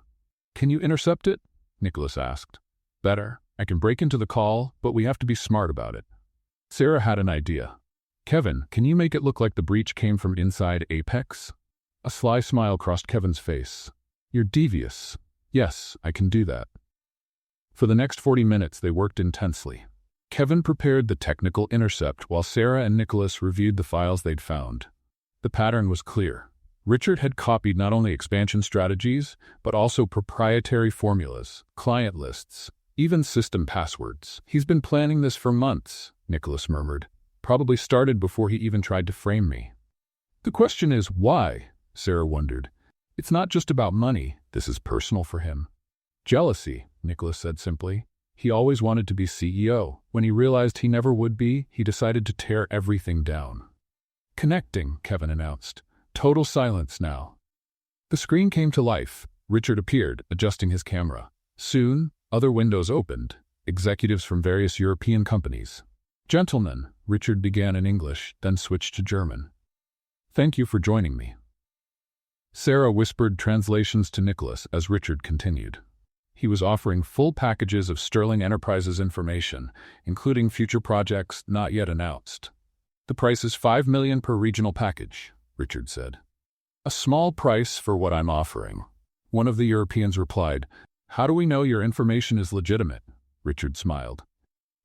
Can you intercept it? Nicholas asked. Better. I can break into the call, but we have to be smart about it. Sarah had an idea. Kevin, can you make it look like the breach came from inside Apex? A sly smile crossed Kevin's face. You're devious. Yes, I can do that. For the next 40 minutes, they worked intensely. Kevin prepared the technical intercept while Sarah and Nicholas reviewed the files they'd found. The pattern was clear. Richard had copied not only expansion strategies, but also proprietary formulas, client lists, even system passwords. He's been planning this for months, Nicholas murmured. Probably started before he even tried to frame me. The question is, why? Sarah wondered. It's not just about money. This is personal for him. Jealousy, Nicholas said simply. He always wanted to be CEO. When he realized he never would be, he decided to tear everything down. Connecting, Kevin announced. Total silence now. The screen came to life. Richard appeared, adjusting his camera. Soon, other windows opened. Executives from various European companies. Gentlemen, Richard began in English, then switched to German. Thank you for joining me. Sarah whispered translations to Nicholas as Richard continued. He was offering full packages of Sterling Enterprises information, including future projects not yet announced. The price is $5 million per regional package, Richard said. A small price for what I'm offering. One of the Europeans replied, How do we know your information is legitimate? Richard smiled.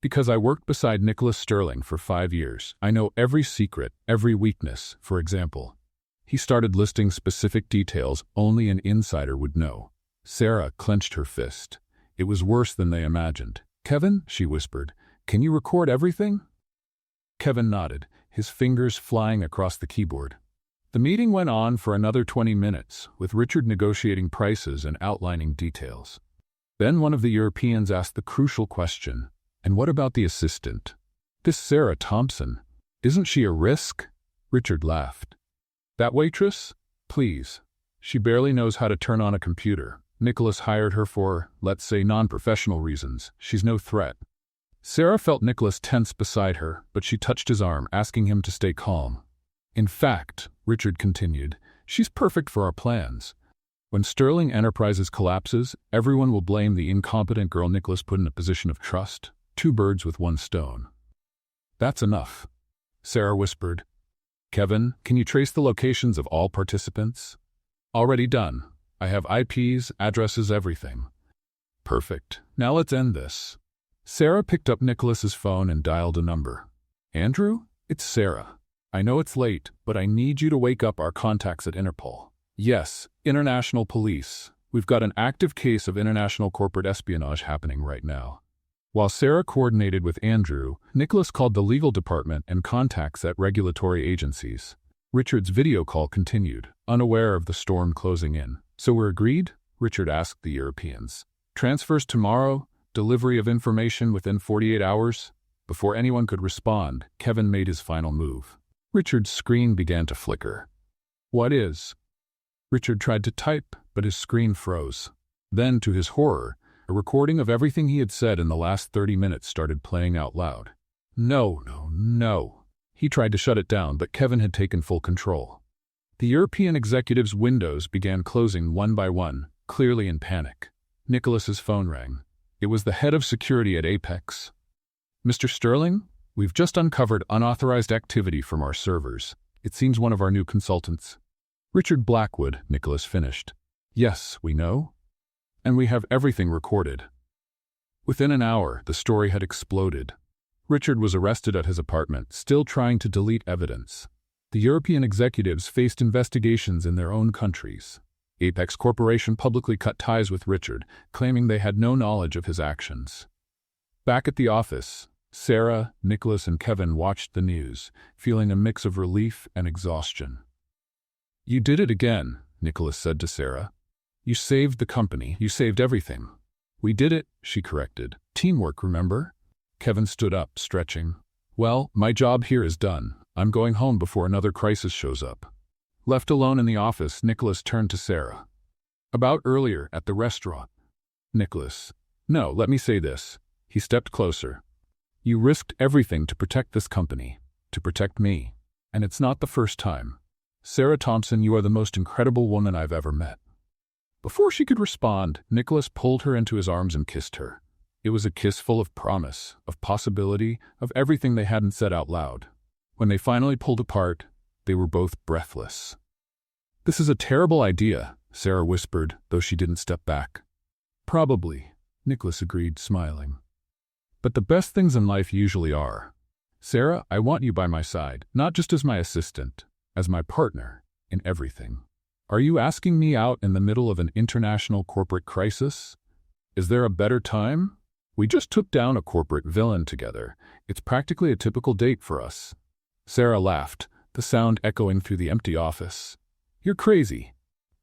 Because I worked beside Nicholas Sterling for 5 years. I know every secret, every weakness, for example. He started listing specific details only an insider would know. Sarah clenched her fist. It was worse than they imagined. "Kevin," she whispered, "can you record everything?" Kevin nodded, his fingers flying across the keyboard. The meeting went on for another 20 minutes, with Richard negotiating prices and outlining details. Then one of the Europeans asked the crucial question, "And what about the assistant? This Sarah Thompson, isn't she a risk?" Richard laughed. "That waitress? Please. She barely knows how to turn on a computer. Nicholas hired her for, let's say, non-professional reasons. She's no threat." Sarah felt Nicholas tense beside her, but she touched his arm, asking him to stay calm. "In fact," Richard continued, "she's perfect for our plans. When Sterling Enterprises collapses, everyone will blame the incompetent girl Nicholas put in a position of trust. 2 birds with 1 stone." "That's enough," Sarah whispered. "Kevin, can you trace the locations of all participants?" "Already done. I have IPs, addresses, everything." "Perfect. Now let's end this." Sarah picked up Nicholas's phone and dialed a number. "Andrew, it's Sarah. I know it's late, but I need you to wake up our contacts at Interpol." "Yes, international police. We've got an active case of international corporate espionage happening right now." While Sarah coordinated with Andrew, Nicholas called the legal department and contacts at regulatory agencies. Richard's video call continued, unaware of the storm closing in. "So we're agreed?" Richard asked the Europeans. "Transfers tomorrow, delivery of information within 48 hours?" Before anyone could respond, Kevin made his final move. Richard's screen began to flicker. "What is?" Richard tried to type, but his screen froze. Then, to his horror, a recording of everything he had said in the last 30 minutes started playing out loud. No. He tried to shut it down, but Kevin had taken full control. The European executives' windows began closing one by one, clearly in panic. Nicholas's phone rang. It was the head of security at Apex. "Mr. Sterling, we've just uncovered unauthorized activity from our servers. It seems one of our new consultants." "Richard Blackwood," Nicholas finished. "Yes, we know. And we have everything recorded." Within an hour, the story had exploded. Richard was arrested at his apartment, still trying to delete evidence. The European executives faced investigations in their own countries. Apex Corporation publicly cut ties with Richard, claiming they had no knowledge of his actions. Back at the office, Sarah, Nicholas, and Kevin watched the news, feeling a mix of relief and exhaustion. "You did it again," Nicholas said to Sarah. "You saved the company. You saved everything." "We did it," she corrected. "Teamwork, remember?" Kevin stood up, stretching. "Well, my job here is done. I'm going home before another crisis shows up." Left alone in the office, Nicholas turned to Sarah. "About earlier, at the restaurant." Nicholas. "No, let me say this." He stepped closer. "You risked everything to protect this company, to protect me. And it's not the first time. Sarah Thompson, you are the most incredible woman I've ever met." Before she could respond, Nicholas pulled her into his arms and kissed her. It was a kiss full of promise, of possibility, of everything they hadn't said out loud. When they finally pulled apart, they were both breathless. "This is a terrible idea," Sarah whispered, though she didn't step back. "Probably," Nicholas agreed, smiling. "But the best things in life usually are. Sarah, I want you by my side, not just as my assistant, as my partner in everything. Are you asking me out in the middle of an international corporate crisis? Is there a better time? We just took down a corporate villain together. It's practically a typical date for us." Sarah laughed, the sound echoing through the empty office. "You're crazy."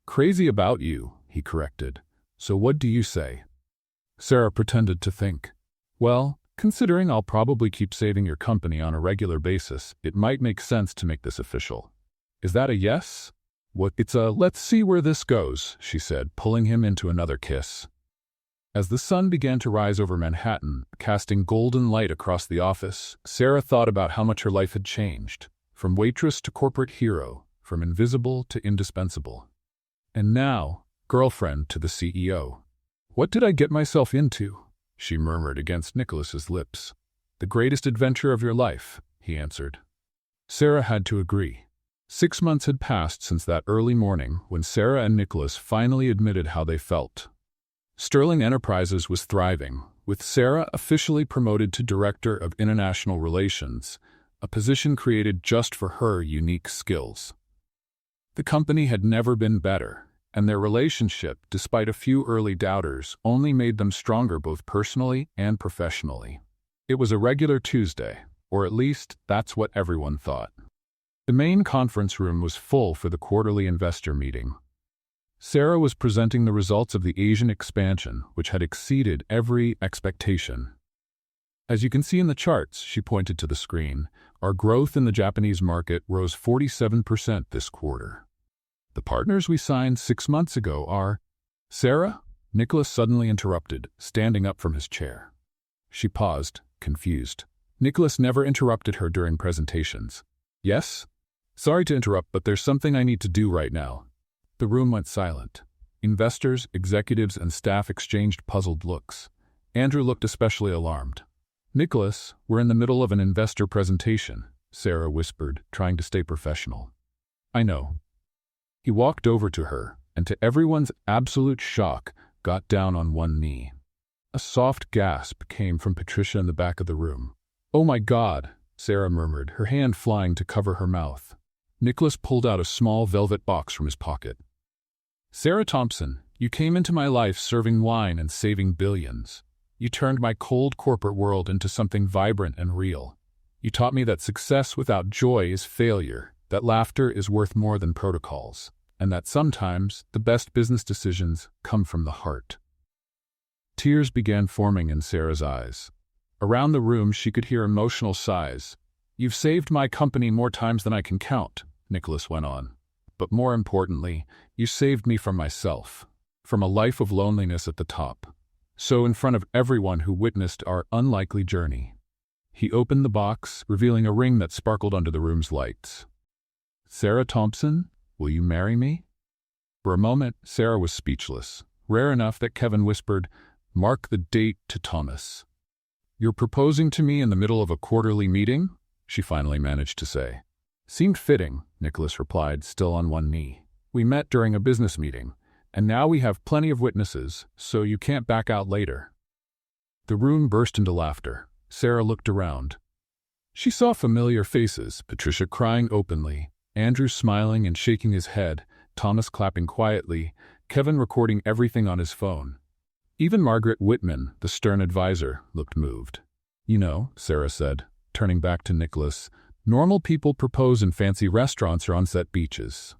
"Crazy about you," he corrected. "So what do you say?" Sarah pretended to think. "Well, considering I'll probably keep saving your company on a regular basis, it might make sense to make this official. Is that a yes?" "What? It's a let's see where this goes," she said, pulling him into another kiss. As the sun began to rise over Manhattan, casting golden light across the office, Sarah thought about how much her life had changed, from waitress to corporate hero, from invisible to indispensable. And now, girlfriend to the CEO. "What did I get myself into?" she murmured against Nicholas's lips. "The greatest adventure of your life," he answered. Sarah had to agree. 6 months had passed since that early morning when Sarah and Nicholas finally admitted how they felt. Sterling Enterprises was thriving, with Sarah officially promoted to Director of International Relations, a position created just for her unique skills. The company had never been better, and their relationship, despite a few early doubters, only made them stronger both personally and professionally. It was a regular Tuesday, or at least that's what everyone thought. The main conference room was full for the quarterly investor meeting. Sarah was presenting the results of the Asian expansion, which had exceeded every expectation. As you can see in the charts, she pointed to the screen, our growth in the Japanese market rose 47% this quarter. The partners we signed 6 months ago are... Sarah? Nicholas suddenly interrupted, standing up from his chair. She paused, confused. Nicholas never interrupted her during presentations. Yes? Sorry to interrupt, but there's something I need to do right now. The room went silent. Investors, executives, and staff exchanged puzzled looks. Andrew looked especially alarmed. Nicholas, we're in the middle of an investor presentation, Sarah whispered, trying to stay professional. I know. He walked over to her, and to everyone's absolute shock, got down on one knee. A soft gasp came from Patricia in the back of the room. Oh my God, Sarah murmured, her hand flying to cover her mouth. Nicholas pulled out a small velvet box from his pocket. Sarah Thompson, you came into my life serving wine and saving billions. You turned my cold corporate world into something vibrant and real. You taught me that success without joy is failure, that laughter is worth more than protocols, and that sometimes the best business decisions come from the heart. Tears began forming in Sarah's eyes. Around the room she could hear emotional sighs. You've saved my company more times than I can count, Nicholas went on. But more importantly, you saved me from myself, from a life of loneliness at the top. So in front of everyone who witnessed our unlikely journey. He opened the box, revealing a ring that sparkled under the room's lights. Sarah Thompson, will you marry me? For a moment, Sarah was speechless, rare enough that Kevin whispered, Mark the date to Thomas. You're proposing to me in the middle of a quarterly meeting? She finally managed to say. Seemed fitting, Nicholas replied, still on one knee. We met during a business meeting, and now we have plenty of witnesses, so you can't back out later. The room burst into laughter. Sarah looked around. She saw familiar faces, Patricia crying openly, Andrew smiling and shaking his head, Thomas clapping quietly, Kevin recording everything on his phone. Even Margaret Whitman, the stern advisor, looked moved. You know, Sarah said, turning back to Nicholas, normal people propose in fancy restaurants or on-set beaches.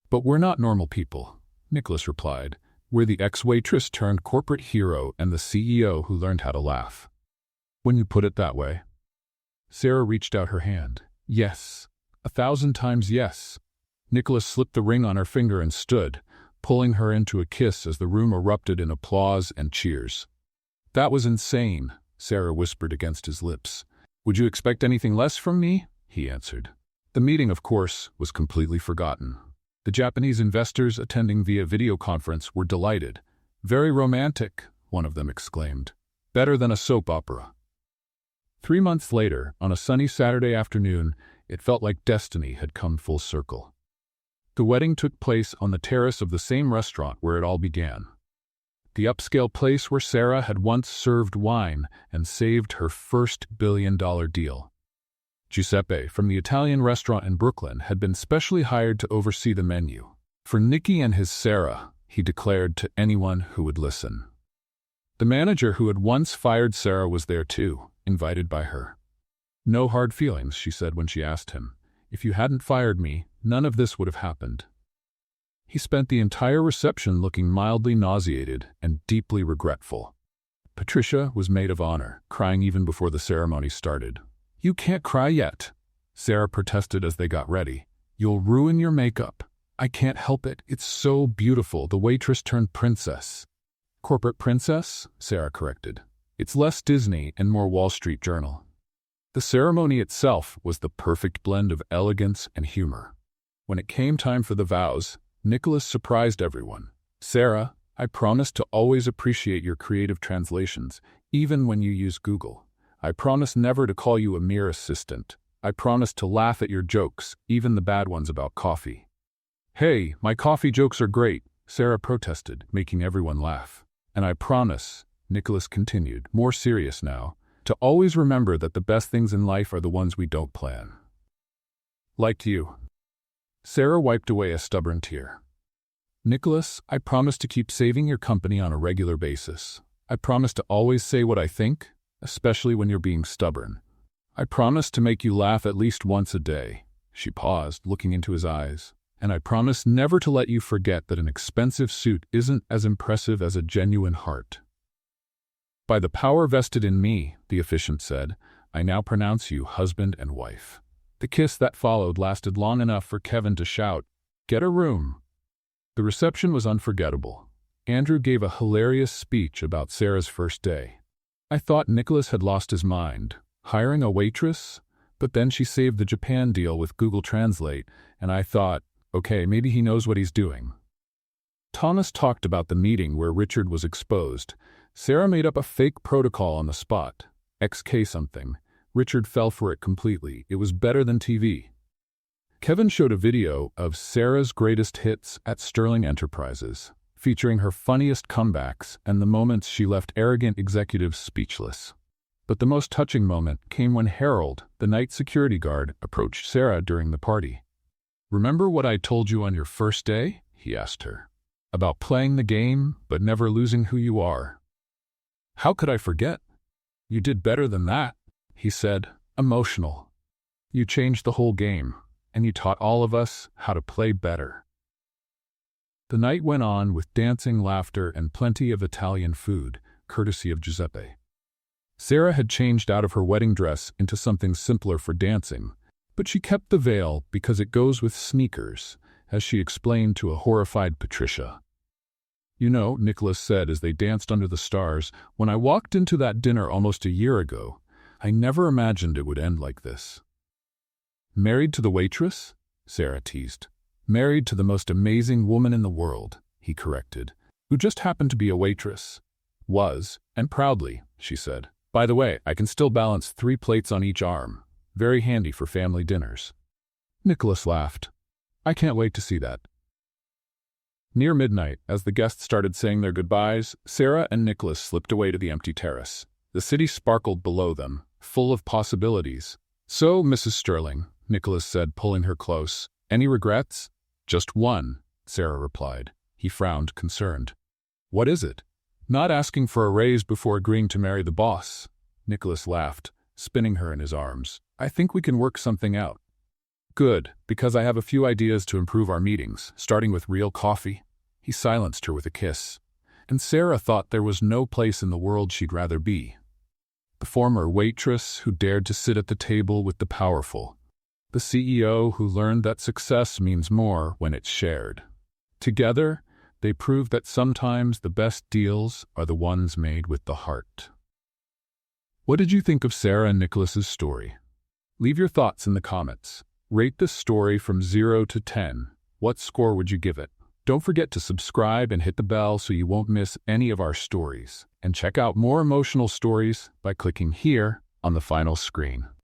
But we're not normal people, Nicholas replied. We're the ex-waitress turned corporate hero and the CEO who learned how to laugh. When you put it that way. Sarah reached out her hand. Yes. 1,000 times yes. Nicholas slipped the ring on her finger and stood, pulling her into a kiss as the room erupted in applause and cheers. That was insane, Sarah whispered against his lips. Would you expect anything less from me? He answered. The meeting, of course, was completely forgotten. The Japanese investors attending via video conference were delighted. Very romantic, one of them exclaimed. Better than a soap opera. 3 months later, on a sunny Saturday afternoon, it felt like destiny had come full circle. The wedding took place on the terrace of the same restaurant where it all began. The upscale place where Sarah had once served wine and saved her first billion-dollar deal. Giuseppe, from the Italian restaurant in Brooklyn, had been specially hired to oversee the menu. For Nicky and his Sarah, he declared to anyone who would listen. The manager who had once fired Sarah was there too, invited by her. No hard feelings, she said when she asked him. If you hadn't fired me, none of this would have happened. He spent the entire reception looking mildly nauseated and deeply regretful. Patricia was maid of honor, crying even before the ceremony started. You can't cry yet, Sarah protested as they got ready. You'll ruin your makeup. I can't help it. It's so beautiful. The waitress turned princess. Corporate princess? Sarah corrected. It's less Disney and more Wall Street Journal. The ceremony itself was the perfect blend of elegance and humor. When it came time for the vows, Nicholas surprised everyone. Sarah, I promise to always appreciate your creative translations, even when you use Google. I promise never to call you a mere assistant. I promise to laugh at your jokes, even the bad ones about coffee. Hey, my coffee jokes are great, Sarah protested, making everyone laugh. And I promise Nicholas continued, more serious now, to always remember that the best things in life are the ones we don't plan. Like you. Sarah wiped away a stubborn tear. Nicholas, I promise to keep saving your company on a regular basis. I promise to always say what I think, especially when you're being stubborn. I promise to make you laugh at least once a day. She paused, looking into his eyes. And I promise never to let you forget that an expensive suit isn't as impressive as a genuine heart. By the power vested in me, the officiant said, I now pronounce you husband and wife. The kiss that followed lasted long enough for Kevin to shout, "Get a room!" The reception was unforgettable. Andrew gave a hilarious speech about Sarah's first day. I thought Nicholas had lost his mind, hiring a waitress, but then she saved the Japan deal with Google Translate, and I thought, okay, maybe he knows what he's doing. Thomas talked about the meeting where Richard was exposed. Sarah made up a fake protocol on the spot. XK something. Richard fell for it completely. It was better than TV. Kevin showed a video of Sarah's greatest hits at Sterling Enterprises, featuring her funniest comebacks and the moments she left arrogant executives speechless. But the most touching moment came when Harold, the night security guard, approached Sarah during the party. Remember what I told you on your first day? He asked her. About playing the game, but never losing who you are. How could I forget? You did better than that, he said, emotional. You changed the whole game, and you taught all of us how to play better. The night went on with dancing, laughter, and plenty of Italian food, courtesy of Giuseppe. Sarah had changed out of her wedding dress into something simpler for dancing, but she kept the veil because it goes with sneakers, as she explained to a horrified Patricia. You know, Nicholas said as they danced under the stars, when I walked into that dinner almost a year ago, I never imagined it would end like this. Married to the waitress? Sarah teased. Married to the most amazing woman in the world, he corrected, who just happened to be a waitress. Was, and proudly, she said. By the way, I can still balance 3 plates on each arm. Very handy for family dinners. Nicholas laughed. I can't wait to see that. Near midnight, as the guests started saying their goodbyes, Sarah and Nicholas slipped away to the empty terrace. The city sparkled below them, full of possibilities. So, Mrs. Sterling, Nicholas said, pulling her close. Any regrets? Just one, Sarah replied. He frowned, concerned. What is it? Not asking for a raise before agreeing to marry the boss. Nicholas laughed, spinning her in his arms. I think we can work something out. Good, because I have a few ideas to improve our meetings, starting with real coffee. He silenced her with a kiss. And Sarah thought there was no place in the world she'd rather be. The former waitress who dared to sit at the table with the powerful. The CEO who learned that success means more when it's shared. Together, they proved that sometimes the best deals are the ones made with the heart. What did you think of Sarah and Nicholas's story? Leave your thoughts in the comments. Rate this story from 0 to 10. What score would you give it? Don't forget to subscribe and hit the bell so you won't miss any of our stories. And check out more emotional stories by clicking here on the final screen.